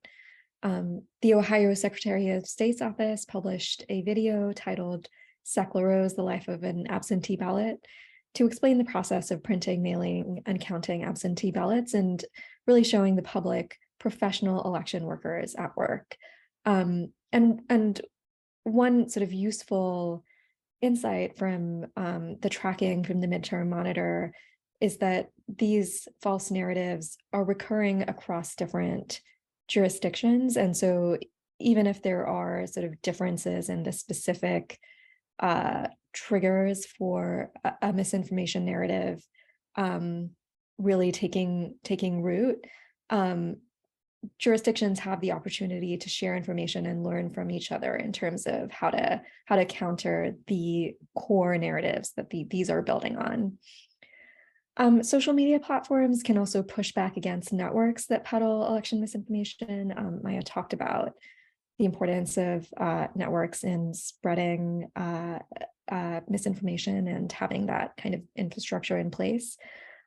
The Ohio Secretary of State's office published a video titled Sac La Rose, the Life of an Absentee Ballot, to explain the process of printing, mailing, and counting absentee ballots, and really showing the public professional election workers at work. And one sort of useful insight from the tracking from the Midterm Monitor is that these false narratives are recurring across different jurisdictions. And so even if there are sort of differences in the specific triggers for a misinformation narrative really taking root, jurisdictions have the opportunity to share information and learn from each other in terms of how to counter the core narratives that these are building on. Social media platforms can also push back against networks that peddle election misinformation. Maya talked about the importance of networks in spreading misinformation and having that kind of infrastructure in place.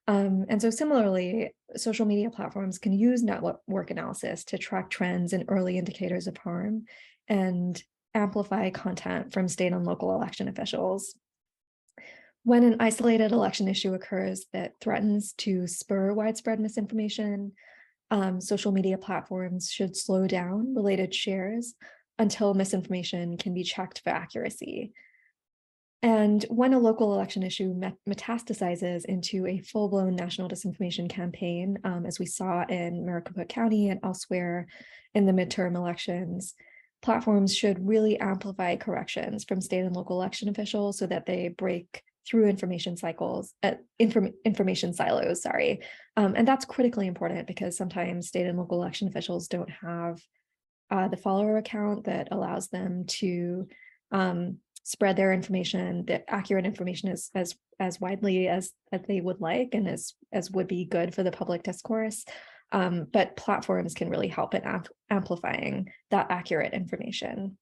And so similarly, social media platforms can use network analysis to track trends and early indicators of harm and amplify content from state and local election officials. When an isolated election issue occurs that threatens to spur widespread misinformation, social media platforms should slow down related shares until misinformation can be checked for accuracy. And when a local election issue metastasizes into a full-blown national disinformation campaign, as we saw in Maricopa County and elsewhere in the midterm elections, platforms should really amplify corrections from state and local election officials so that they break through information silos, sorry. And that's critically important because sometimes state and local election officials don't have the follower account that allows them to spread their information, the accurate information as widely as they would like and as would be good for the public discourse. But platforms can really help in amplifying that accurate information.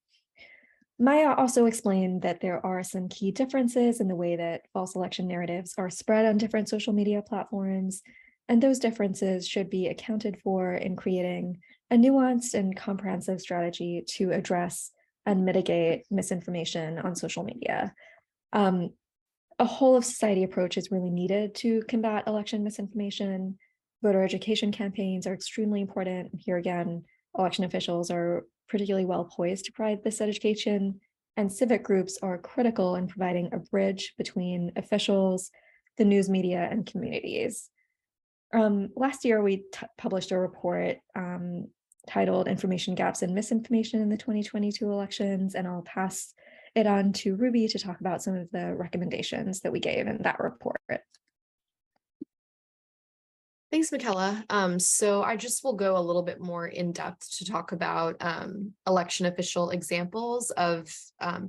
Maya also explained that there are some key differences in the way that false election narratives are spread on different social media platforms, and those differences should be accounted for in creating a nuanced and comprehensive strategy to address and mitigate misinformation on social media. A whole of society approach is really needed to combat election misinformation. Voter education campaigns are extremely important. Here again, election officials are particularly well poised to provide this education, and civic groups are critical in providing a bridge between officials, the news media, and communities. Last year, we published a report titled Information Gaps and Misinformation in the 2022 Elections, and I'll pass it on to Ruby to talk about some of the recommendations that we gave in that report. Thanks, Michaela. So I just will go a little bit more in depth to talk about election official examples of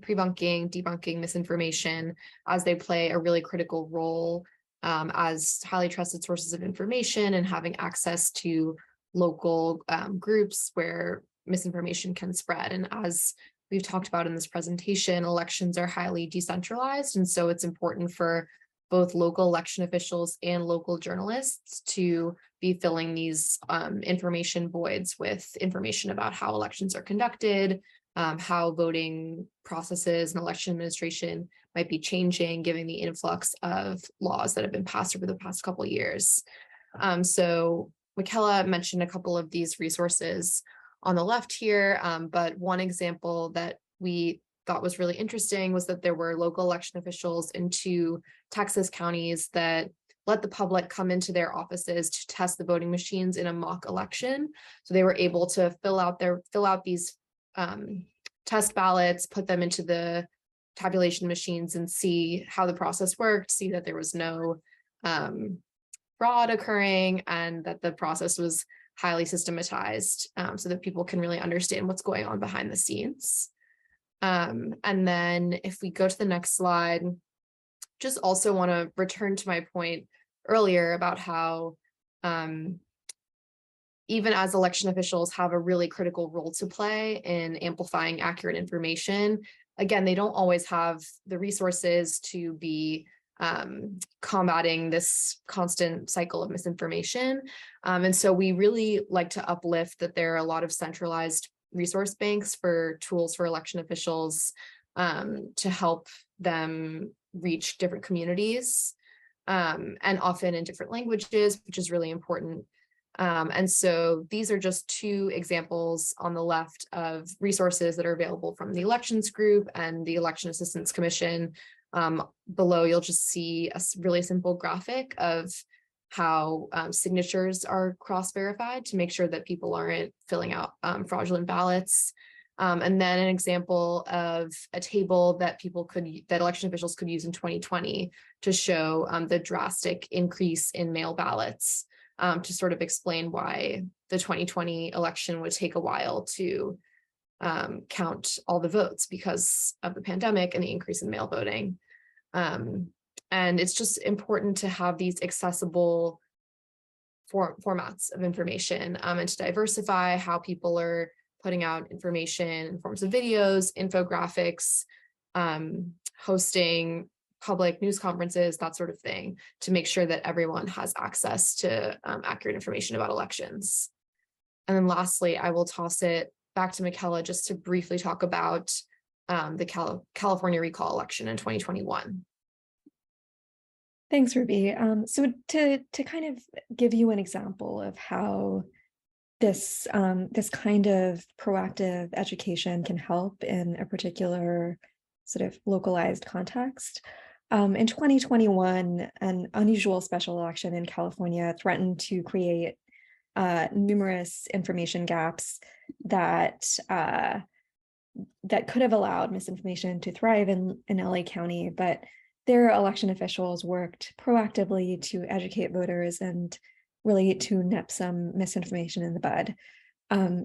pre-bunking, debunking misinformation as they play a really critical role as highly trusted sources of information and having access to local groups where misinformation can spread. And as we've talked about in this presentation, elections are highly decentralized. And so it's important for both local election officials and local journalists to be filling these information voids with information about how elections are conducted, how voting processes and election administration might be changing, given the influx of laws that have been passed over the past couple of years. So Michaela mentioned a couple of these resources on the left here, but one example that we thought was really interesting was that there were local election officials in 2 Texas counties that let the public come into their offices to test the voting machines in a mock election. So they were able to fill out these test ballots, put them into the tabulation machines and see how the process worked, see that there was no fraud occurring and that the process was highly systematized so that people can really understand what's going on behind the scenes. And then if we go to the next slide, just also want to return to my point earlier about how even as election officials have a really critical role to play in amplifying accurate information, again, they don't always have the resources to be combating this constant cycle of misinformation. And so we really like to uplift that there are a lot of centralized resource banks for tools for election officials to help them reach different communities and often in different languages, which is really important. And so these are just two examples on the left of resources that are available from the Elections Group and the Election Assistance Commission. Below, you'll just see a really simple graphic of how signatures are cross-verified to make sure that people aren't filling out fraudulent ballots. And then an example of a table that that election officials could use in 2020 to show the drastic increase in mail ballots to sort of explain why the 2020 election would take a while to count all the votes because of the pandemic and the increase in mail voting. And it's just important to have these accessible formats of information and to diversify how people are putting out information in forms of videos, infographics, hosting public news conferences, that sort of thing, to make sure that everyone has access to accurate information about elections. And then lastly, I will toss it back to Michaela just to briefly talk about the California recall election in 2021. Thanks, Ruby. So to kind of give you an example of how this kind of proactive education can help in a particular sort of localized context. In 2021, an unusual special election in California threatened to create numerous information gaps that could have allowed misinformation to thrive in LA County, but their election officials worked proactively to educate voters and really to nip some misinformation in the bud.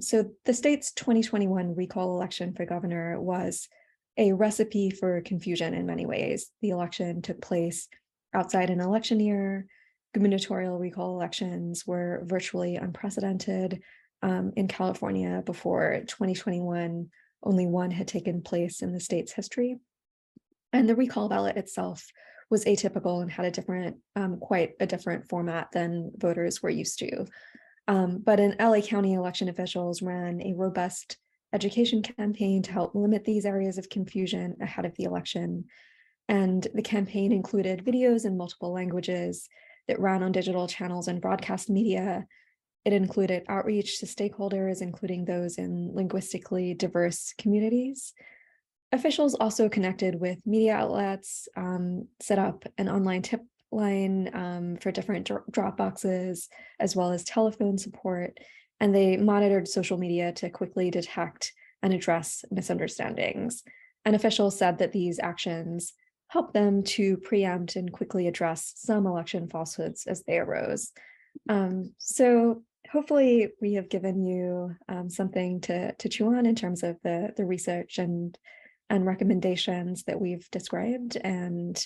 So the state's 2021 recall election for governor was a recipe for confusion in many ways. The election took place outside an election year. Gubernatorial recall elections were virtually unprecedented in California. Before 2021, only one had taken place in the state's history. And the recall ballot itself was atypical and had a different, quite a different format than voters were used to. But in LA County, election officials ran a robust education campaign to help limit these areas of confusion ahead of the election. And the campaign included videos in multiple languages that ran on digital channels and broadcast media. It included outreach to stakeholders, including those in linguistically diverse communities. Officials also connected with media outlets, set up an online tip line for different drop boxes, as well as telephone support, and they monitored social media to quickly detect and address misunderstandings. And officials said that these actions helped them to preempt and quickly address some election falsehoods as they arose. So hopefully we have given you something to chew on in terms of the research and recommendations that we've described, and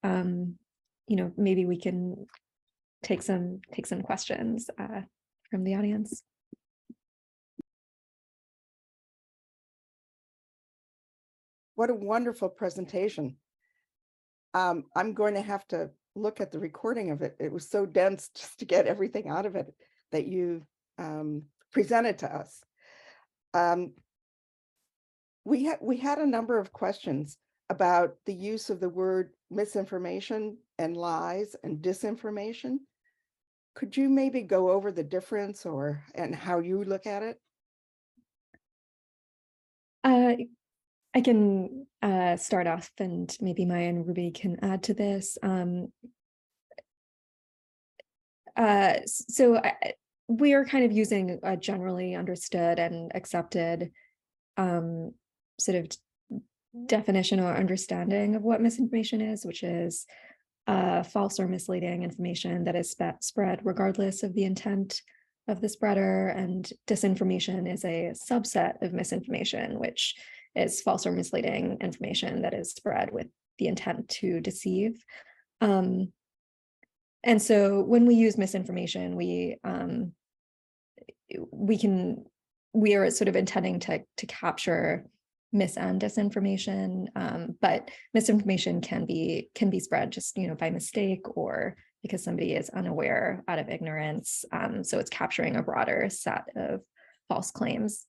maybe we can take some questions from the audience. What a wonderful presentation. I'm going to have to look at the recording of it. It was so dense just to get everything out of it that you presented to us. We had a number of questions about the use of the word misinformation and lies and disinformation. Could you maybe go over the difference and how you look at it? I can start off, and maybe Maya and Ruby can add to this. We are kind of using a generally understood and accepted sort of definition or understanding of what misinformation is, which is false or misleading information that is spread regardless of the intent the spreader, and disinformation is a subset of misinformation, which is false or misleading information that is spread with the intent to deceive. And so when we use misinformation, we are sort of intending to capture mis and disinformation, but misinformation can be spread just by mistake or because somebody is unaware out of ignorance. So it's capturing a broader set of false claims.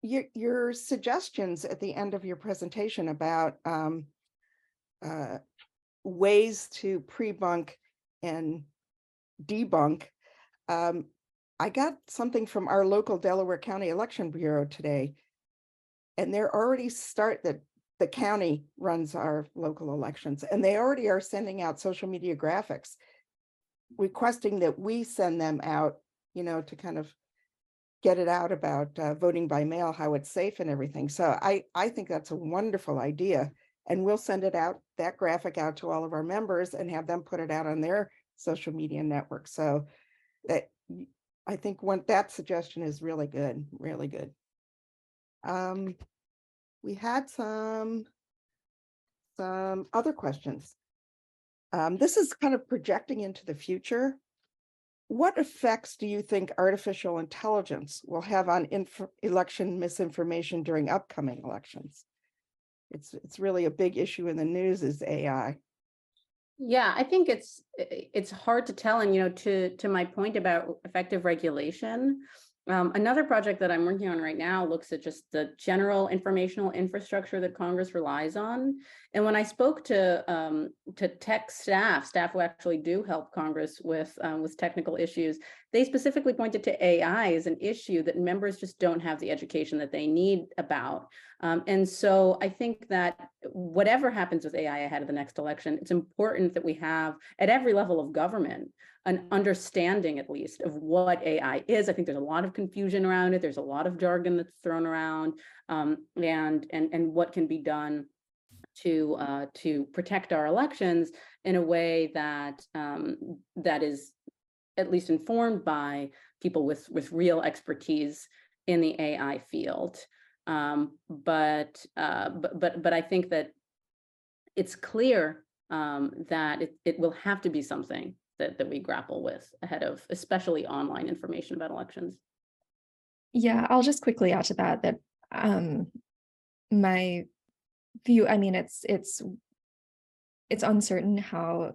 Your suggestions at the end of your presentation about ways to pre-bunk and debunk. I got something from our local Delaware County Election Bureau today, and they're already the county runs our local elections, and they already are sending out social media graphics requesting that we send them out, to kind of get it out about voting by mail, how it's safe and everything. So I think that's a wonderful idea. And we'll send that graphic out to all of our members and have them put it out on their social media network. So that I think that suggestion is really good, really good. We had some other questions. This is kind of projecting into the future. What effects do you think artificial intelligence will have on election misinformation during upcoming elections? It's really a big issue in the news is AI. Yeah, I think it's hard to tell. And, to my point about effective regulation, another project that I'm working on right now looks at just the general informational infrastructure that Congress relies on. And when I spoke to tech staff who actually do help Congress with technical issues, they specifically pointed to AI as an issue that members just don't have the education that they need about. And so I think that whatever happens with AI ahead of the next election, it's important that we have at every level of government an understanding, at least, of what AI is. I think there's a lot of confusion around it. There's a lot of jargon that's thrown around, and what can be done to protect our elections in a way that that is at least informed by people with real expertise in the AI field. But I think that it's clear that it will have to be something that we grapple with ahead of especially online information about elections. Yeah, I'll just quickly add to that my view, it's uncertain how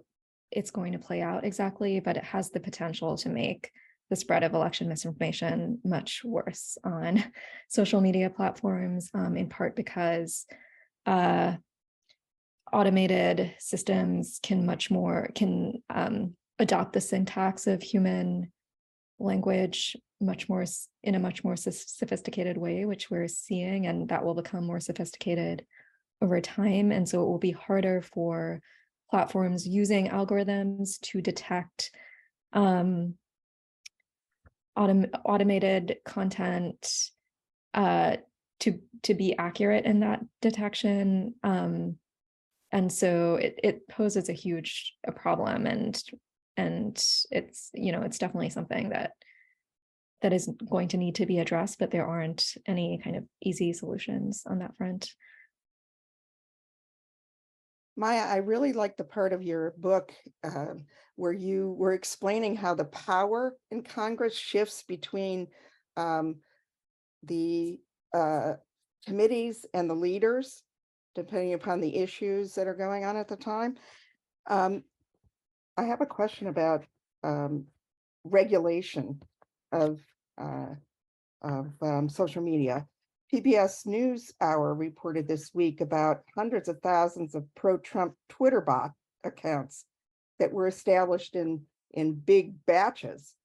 it's going to play out exactly, but it has the potential to make the spread of election misinformation much worse on social media platforms, in part because automated systems can adopt the syntax of human language in a much more sophisticated way, which we're seeing, and that will become more sophisticated over time. And so it will be harder for platforms using algorithms to detect automated content to be accurate in that detection. And so it poses a huge problem, and it's definitely something that is going to need to be addressed, but there aren't any kind of easy solutions on that front. Maya, I really like the part of your book where you were explaining how the power in Congress shifts between the committees and the leaders, depending upon the issues that are going on at the time. I have a question about regulation of social media. PBS NewsHour reported this week about hundreds of thousands of pro-Trump Twitter bot accounts that were established in big batches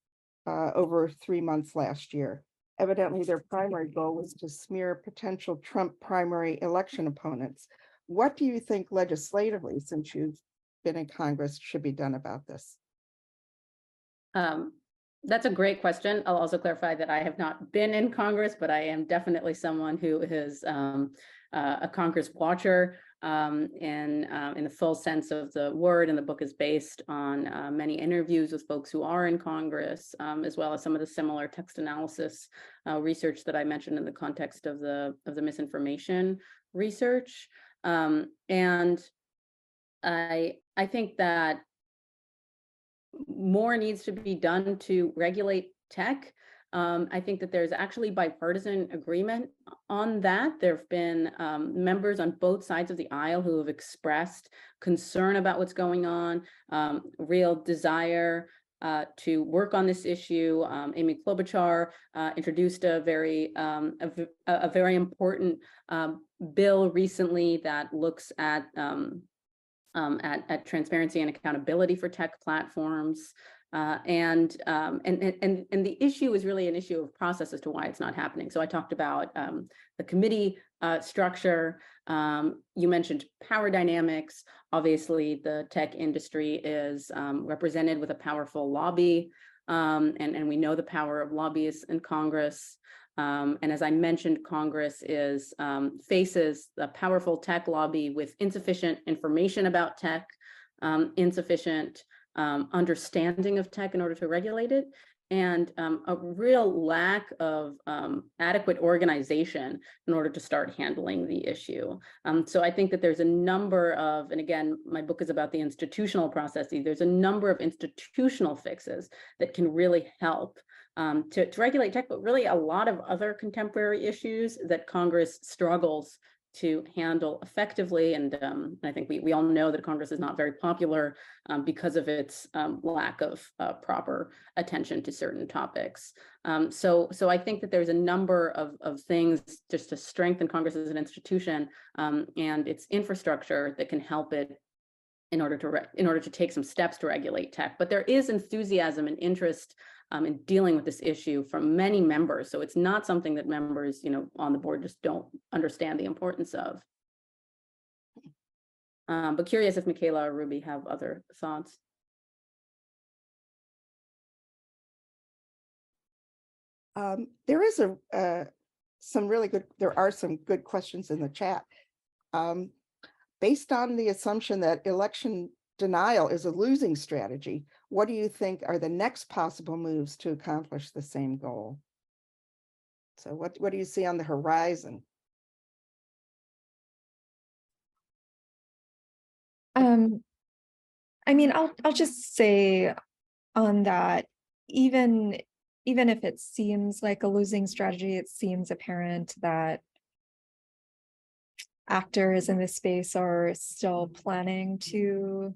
over 3 months last year. Evidently, their primary goal was to smear potential Trump primary election opponents. What do you think legislatively, since you've been in Congress, should be done about this? That's a great question. I'll also clarify that I have not been in Congress, but I am definitely someone who is a Congress watcher. in the full sense of the word. And the book is based on many interviews with folks who are in Congress, as well as some of the similar text analysis research that I mentioned in the context of the misinformation research. And I think that more needs to be done to regulate tech. I think that there's actually bipartisan agreement on that. There have been members on both sides of the aisle who have expressed concern about what's going on, real desire to work on this issue. Amy Klobuchar introduced a very important bill recently that looks at transparency and accountability for tech platforms. And the issue is really an issue of process as to why it's not happening. So I talked about the committee structure. You mentioned power dynamics. Obviously, the tech industry is represented with a powerful lobby, and we know the power of lobbyists in Congress. And as I mentioned, Congress faces a powerful tech lobby with insufficient information about tech, insufficient understanding of tech in order to regulate it, and a real lack of adequate organization in order to start handling the issue. So I think that there's a number of, and again, my book is about the institutional processes, there's a number of institutional fixes that can really help to regulate tech, but really a lot of other contemporary issues that Congress struggles to handle effectively. And I think we all know that Congress is not very popular because of its lack of proper attention to certain topics. So I think that there's a number of things just to strengthen Congress as an institution and its infrastructure that can help it in order to take some steps to regulate tech. But there is enthusiasm and interest in dealing with this issue from many members. So it's not something that members, on the board just don't understand the importance of. But curious if Michaela or Ruby have other thoughts. There are some good questions in the chat. Based on the assumption that election denial is a losing strategy, what do you think are the next possible moves to accomplish the same goal? So what do you see on the horizon? I mean, I'll just say on that, even if it seems like a losing strategy, it seems apparent that actors in this space are still planning to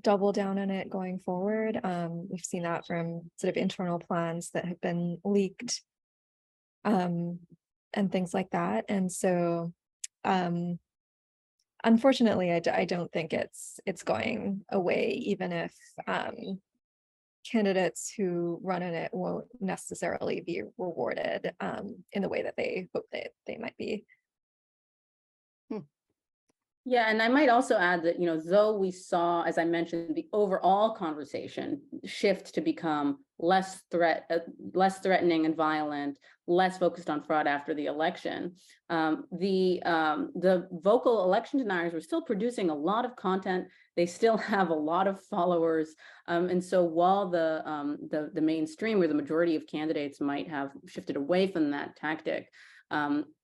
double down on it going forward. We've seen that from sort of internal plans that have been leaked and things like that. And so unfortunately, I don't think it's going away, even if candidates who run in it won't necessarily be rewarded in the way that they hope that they might be. Yeah, and I might also add that, though we saw, as I mentioned, the overall conversation shift to become less threatening and violent, less focused on fraud after the election, the vocal election deniers were still producing a lot of content. They still have a lot of followers, and so while the mainstream or the majority of candidates might have shifted away from that tactic,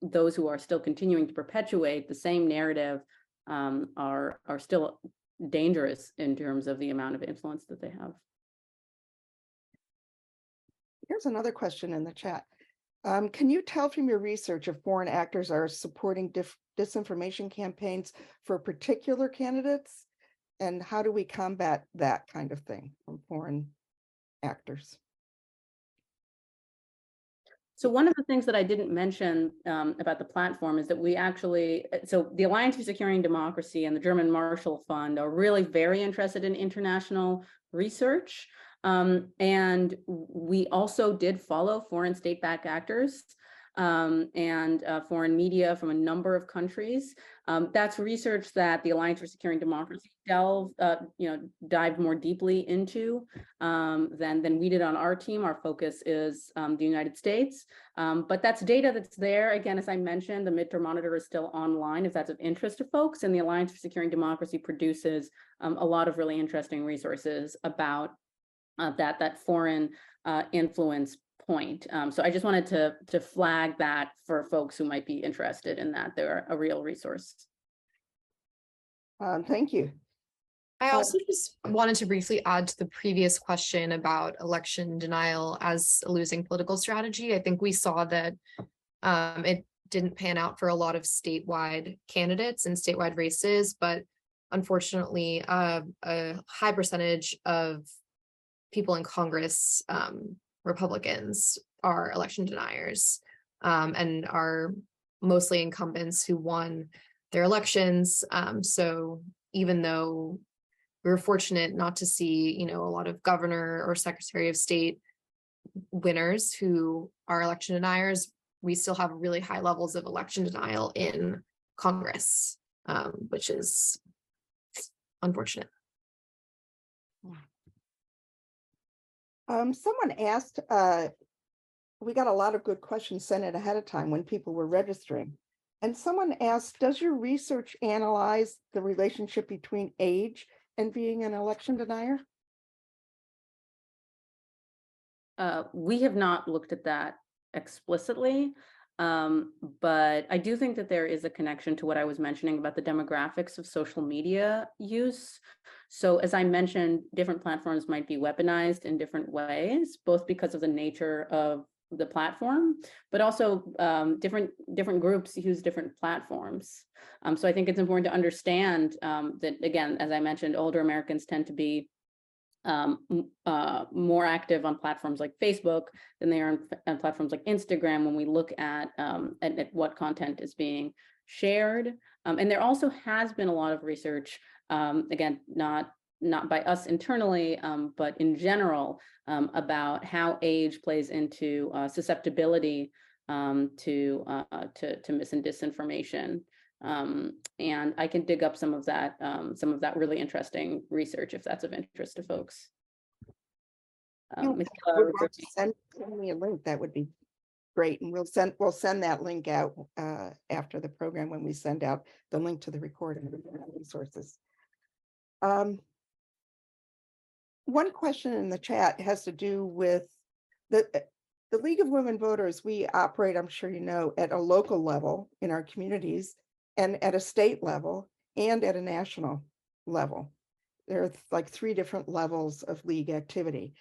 those who are still continuing to perpetuate the same narrative are still dangerous in terms of the amount of influence that they have. Here's another question in the chat. Can you tell from your research if foreign actors are supporting disinformation campaigns for particular candidates? And how do we combat that kind of thing from foreign actors? So one of the things that I didn't mention about the platform is that so the Alliance for Securing Democracy and the German Marshall Fund are really very interested in international research. And we also did follow foreign state-backed actors. and foreign media from a number of countries. That's research that the Alliance for Securing Democracy dived more deeply into than we did on our team. Our focus is the United States, but that's data that's there. Again, as I mentioned, the Midterm Monitor is still online if that's of interest to folks, and the Alliance for Securing Democracy produces a lot of really interesting resources about that foreign influence point. So I just wanted to flag that for folks who might be interested in that. They're a real resource. Thank you. I also just wanted to briefly add to the previous question about election denial as a losing political strategy. I think we saw that it didn't pan out for a lot of statewide candidates and statewide races, but unfortunately, a high percentage of people in Congress, Republicans, are election deniers and are mostly incumbents who won their elections. So even though we were fortunate not to see, a lot of governor or secretary of state winners who are election deniers, we still have really high levels of election denial in Congress, which is unfortunate. Someone asked, we got a lot of good questions sent in ahead of time when people were registering. And someone asked, does your research analyze the relationship between age and being an election denier? We have not looked at that explicitly, but I do think that there is a connection to what I was mentioning about the demographics of social media use. So as I mentioned, different platforms might be weaponized in different ways, both because of the nature of the platform, but also different groups use different platforms. So I think it's important to understand that, again, as I mentioned, older Americans tend to be more active on platforms like Facebook than they are on platforms like Instagram when we look at what content is being shared. And there also has been a lot of research, again, not by us internally, but in general, about how age plays into susceptibility to mis and disinformation. And I can dig up some of that really interesting research if that's of interest to folks. Send me a link, that would be great, and we'll send that link out after the program when we send out the link to the recording of the resources. One question in the chat has to do with the League of Women Voters. We operate, I'm sure you know, at a local level in our communities, and at a state level, and at a national level. There are like 3 different levels of league activity.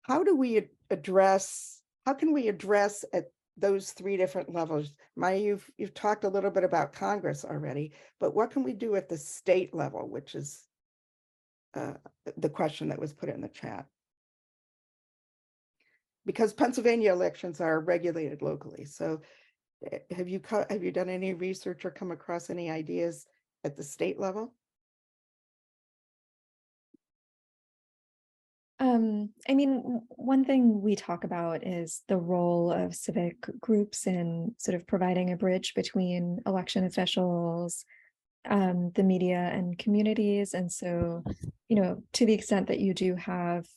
How can we address at those 3 different levels? Maya, you've talked a little bit about Congress already, but what can we do at the state level, which is the question that was put in the chat? Because Pennsylvania elections are regulated locally. So have you done any research or come across any ideas at the state level? I mean, one thing we talk about is the role of civic groups in sort of providing a bridge between election officials, the media, and communities. And so, to the extent that you do have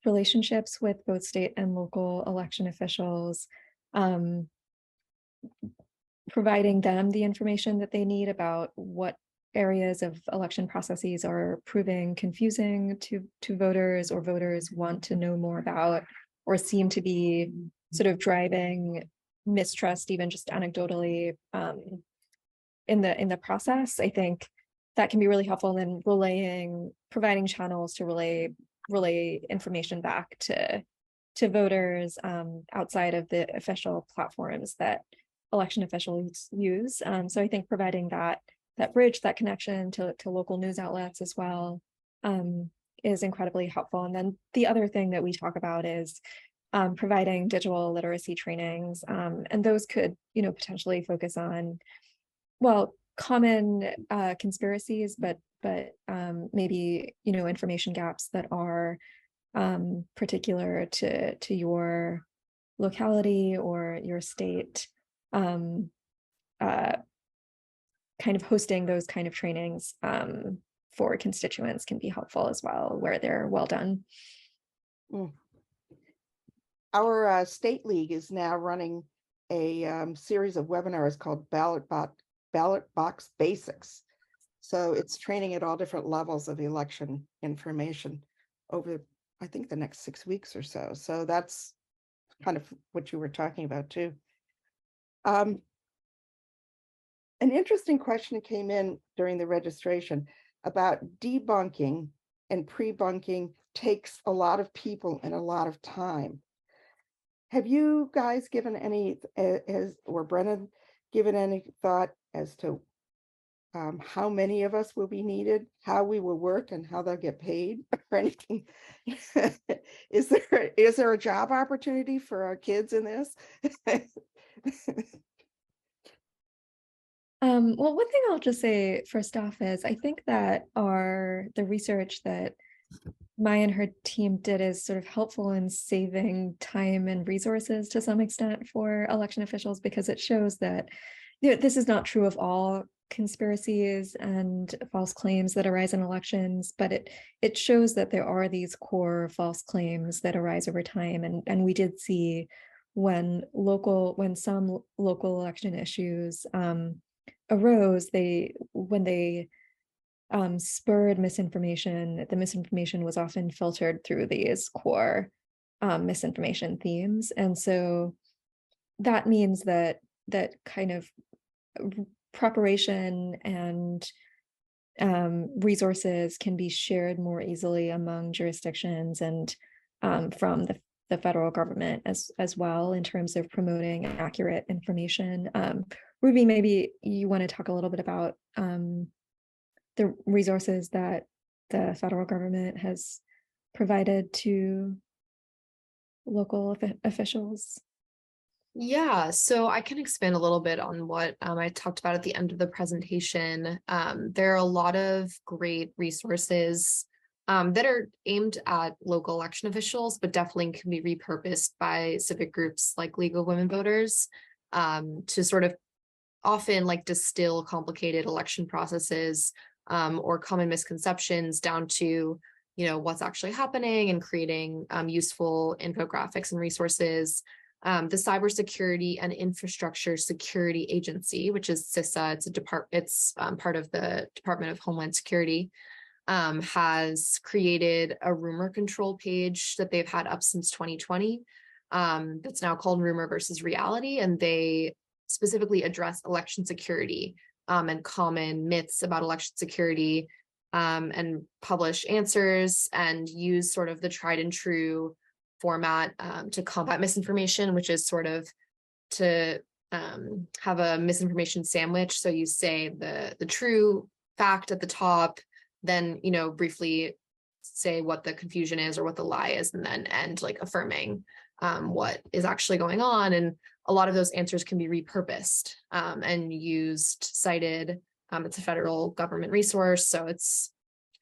relationships with both state and local election officials, providing them the information that they need about what areas of election processes are proving confusing to voters, or voters want to know more about, or seem to be sort of driving mistrust, even just anecdotally, in the process. I think that can be really helpful in providing channels to relay information back to voters outside of the official platforms that election officials use. So I think providing that bridge, that connection to local news outlets as well, is incredibly helpful. And then the other thing that we talk about is providing digital literacy trainings, and those could, potentially focus on, well, common conspiracies, but maybe, information gaps that are particular to your locality or your state, kind of hosting those kind of trainings for constituents can be helpful as well, where they're well done. Our state league is now running a series of webinars called Ballot Box Basics. So it's training at all different levels of election information over, I think, the next 6 weeks or so. So that's kind of what you were talking about too. An interesting question came in during the registration about debunking and pre-bunking takes a lot of people and a lot of time. Have you guys given any, or Brennan, given any thought as to how many of us will be needed, how we will work, and how they'll get paid, or anything? Is there a job opportunity for our kids in this? Well, one thing I'll just say first off is I think that the research that Maya and her team did is sort of helpful in saving time and resources to some extent for election officials, because it shows that this is not true of all conspiracies and false claims that arise in elections, but it shows that there are these core false claims that arise over time. And we did see when some local election issues arose, when they spurred misinformation, the misinformation was often filtered through these core misinformation themes. And so that means that kind of preparation and resources can be shared more easily among jurisdictions and from the federal government as well, in terms of promoting accurate information. Ruby, maybe you want to talk a little bit about the resources that the federal government has provided to local officials. Yeah, so I can expand a little bit on what I talked about at the end of the presentation. There are a lot of great resources that are aimed at local election officials, but definitely can be repurposed by civic groups like League of Women Voters to sort of often like distill complicated election processes or common misconceptions down to, what's actually happening, and creating useful infographics and resources. The Cybersecurity and Infrastructure Security Agency, which is CISA, it's part of the Department of Homeland Security, has created a rumor control page that they've had up since 2020. That's now called Rumor versus Reality, and they specifically address election security and common myths about election security, and publish answers and use sort of the tried and true format to combat misinformation, which is sort of to have a misinformation sandwich. So you say the true fact at the top, then briefly say what the confusion is or what the lie is, and then end like affirming what is actually going on. And a lot of those answers can be repurposed and cited. It's a federal government resource, so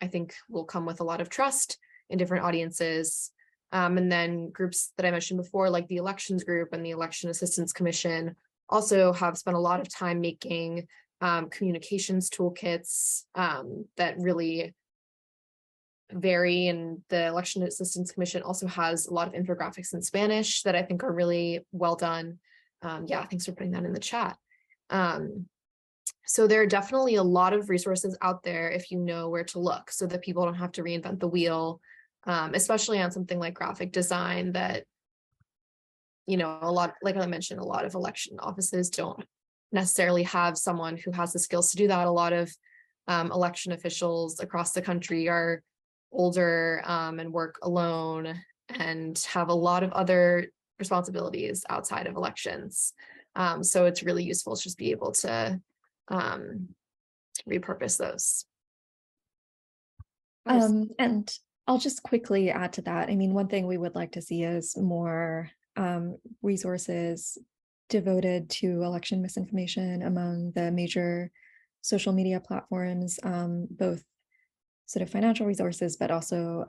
I think will come with a lot of trust in different audiences. And then groups that I mentioned before, like the Elections Group and the Election Assistance Commission, also have spent a lot of time making communications toolkits that really vary. And the Election Assistance Commission also has a lot of infographics in Spanish that I think are really well done. Yeah, thanks for putting that in the chat. So there are definitely a lot of resources out there if you know where to look, so that people don't have to reinvent the wheel. Especially on something like graphic design that, like I mentioned, a lot of election offices don't necessarily have someone who has the skills to do that. A lot of election officials across the country are older and work alone and have a lot of other responsibilities outside of elections. So it's really useful to just be able to repurpose those. And I'll just quickly add to that. I mean, one thing we would like to see is more resources devoted to election misinformation among the major social media platforms, both sort of financial resources, but also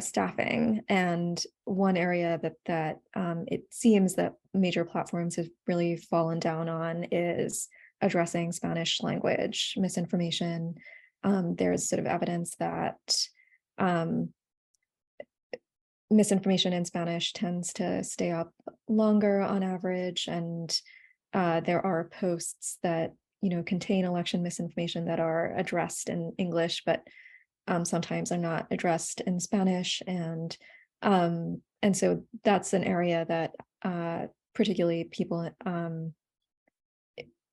staffing. And one area that it seems that major platforms have really fallen down on is addressing Spanish language misinformation. There's sort of evidence that misinformation in Spanish tends to stay up longer on average, and there are posts that contain election misinformation that are addressed in English, but sometimes are not addressed in Spanish, and so that's an area that particularly people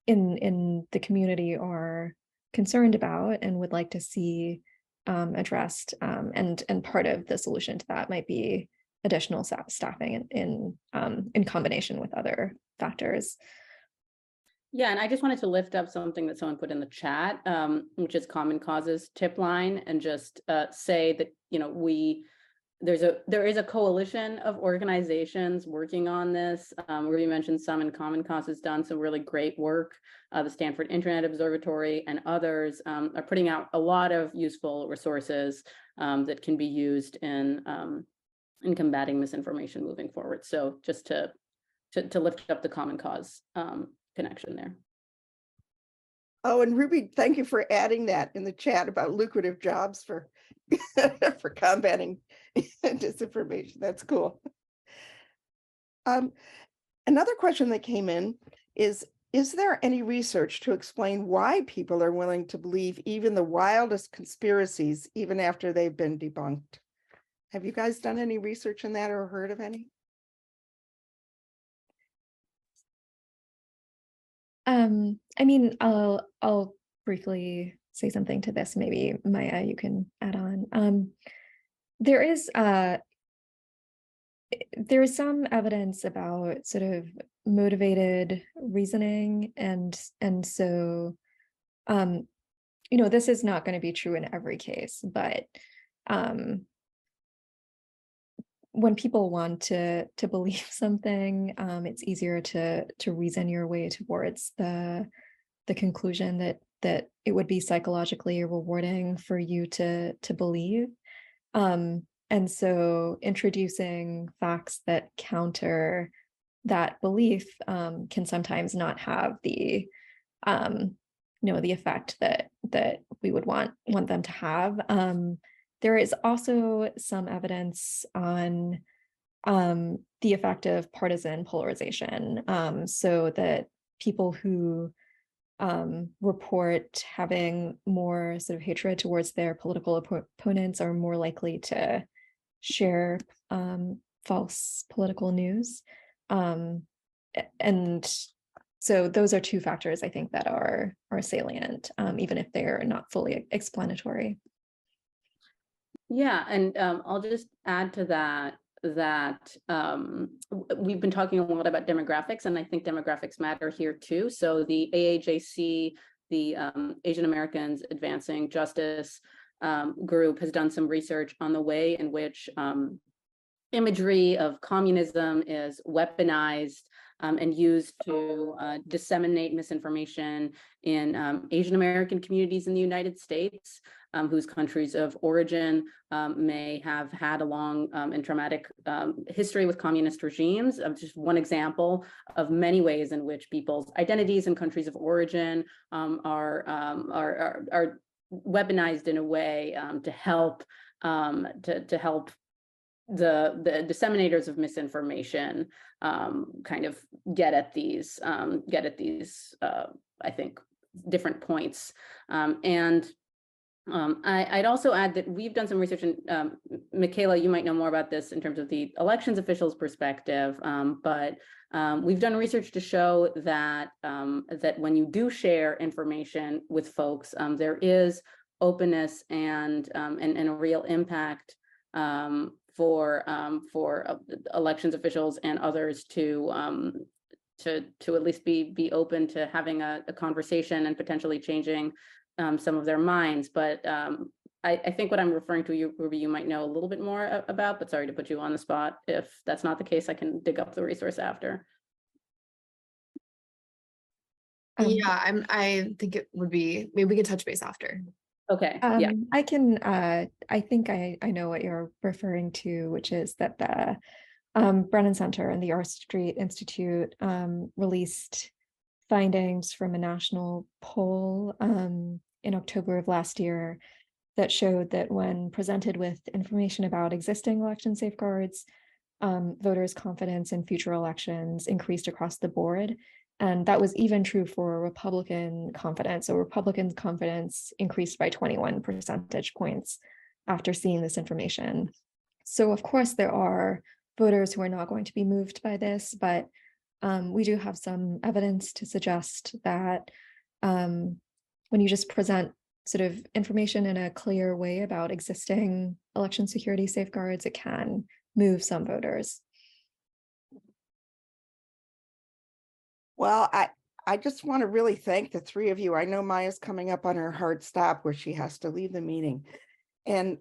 in the community are concerned about and would like to see addressed. And part of the solution to that might be additional staffing in combination with other factors. Yeah, and I just wanted to lift up something that someone put in the chat, which is Common Cause's tip line, and just say that there is a coalition of organizations working on this. Ruby mentioned some, and Common Cause has done some really great work. The Stanford Internet Observatory and others are putting out a lot of useful resources that can be used in combating misinformation moving forward. So just to lift up the Common Cause connection there. Oh, and Ruby, thank you for adding that in the chat about lucrative jobs for for combating disinformation. That's cool. Another question that came in is there any research to explain why people are willing to believe even the wildest conspiracies, even after they've been debunked? Have you guys done any research in that or heard of any? I mean, I'll briefly say something to this. Maybe Maya, you can add on. There is some evidence about sort of motivated reasoning, and so this is not going to be true in every case, but when people want to believe something, it's easier to reason your way towards the conclusion that it would be psychologically rewarding for you to believe. And so introducing facts that counter that belief can sometimes not have the the effect that we would want them to have. There is also some evidence on the effect of partisan polarization, so that people who report having more sort of hatred towards their political opponents are more likely to share false political news. And so those are two factors I think that are salient, even if they're not fully explanatory. Yeah, and I'll just add to that we've been talking a lot about demographics, and I think demographics matter here too. So the AAJC, the Asian Americans Advancing Justice group, has done some research on the way in which imagery of communism is weaponized and used to disseminate misinformation in Asian American communities in the United States, whose countries of origin may have had a long and traumatic history with communist regimes. Just one example of many ways in which people's identities and countries of origin are weaponized in a way to help the disseminators of misinformation kind of get at these I think different points. I'd also add that we've done some research, and Michaela, you might know more about this in terms of the elections officials' perspective, but we've done research to show that when you do share information with folks, there is openness and a real impact for elections officials and others to at least be open to having a conversation and potentially changing some of their minds. But I think what I'm referring to, Ruby, you might know a little bit more about, but sorry to put you on the spot. If that's not the case, I can dig up the resource after. Yeah, I think it would be, maybe we can touch base after. Okay, yeah, I can, I think I know what you're referring to, which is that the Brennan Center and the R Street Institute released findings from a national poll in October of last year that showed that when presented with information about existing election safeguards, voters' confidence in future elections increased across the board. And that was even true for Republican confidence. So Republicans' confidence increased by 21 percentage points after seeing this information. So of course, there are voters who are not going to be moved by this, but we do have some evidence to suggest that when you just present sort of information in a clear way about existing election security safeguards, it can move some voters. Well, I just want to really thank the three of you. I know Maya's coming up on her hard stop where she has to leave the meeting. And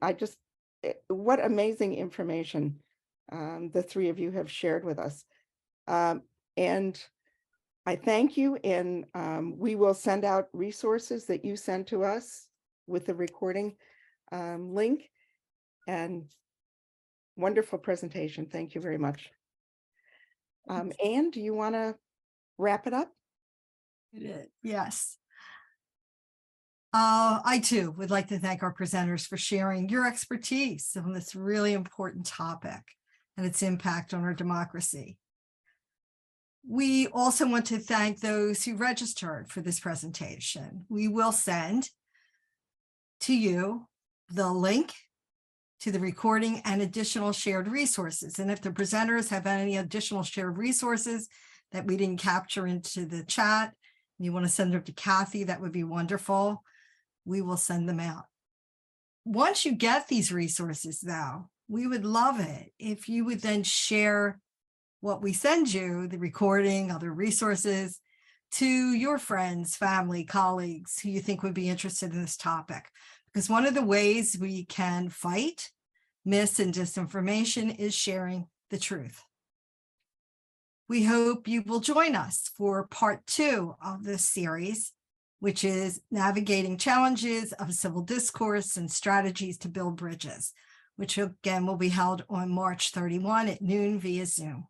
what amazing information the three of you have shared with us. And I thank you, and we will send out resources that you send to us with the recording link. And wonderful presentation. Thank you very much. Anne, do you want to wrap it up? Yes. I too would like to thank our presenters for sharing your expertise on this really important topic and its impact on our democracy. We also want to thank those who registered for this presentation. We will send to you the link to the recording and additional shared resources. And if the presenters have any additional shared resources that we didn't capture into the chat, and you want to send them to Kathy, that would be wonderful. We will send them out. Once you get these resources, though, we would love it if you would then share what we send you, the recording, other resources, to your friends, family, colleagues who you think would be interested in this topic. Because one of the ways we can fight mis and disinformation is sharing the truth. We hope you will join us for part 2 of this series, which is Navigating Challenges of Civil Discourse and Strategies to Build Bridges, which again will be held on March 31 at noon via Zoom.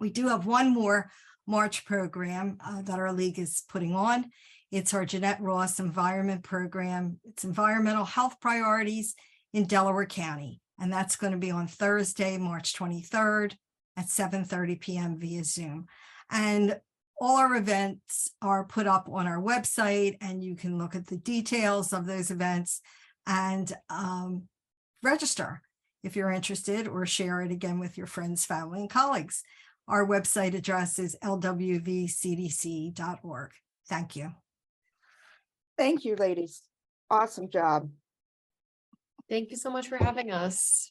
We do have one more March program that our league is putting on. It's our Jeanette Ross Environment Program. It's environmental health priorities in Delaware County. And that's going to be on Thursday, March 23rd at 7:30 p.m. via Zoom. And all our events are put up on our website, and you can look at the details of those events and register if you're interested, or share it again with your friends, family, and colleagues. Our website address is LWV-CDC.org. Thank you. Thank you, ladies. Awesome job. Thank you so much for having us.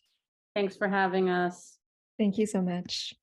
thanks for having us. Thank you so much.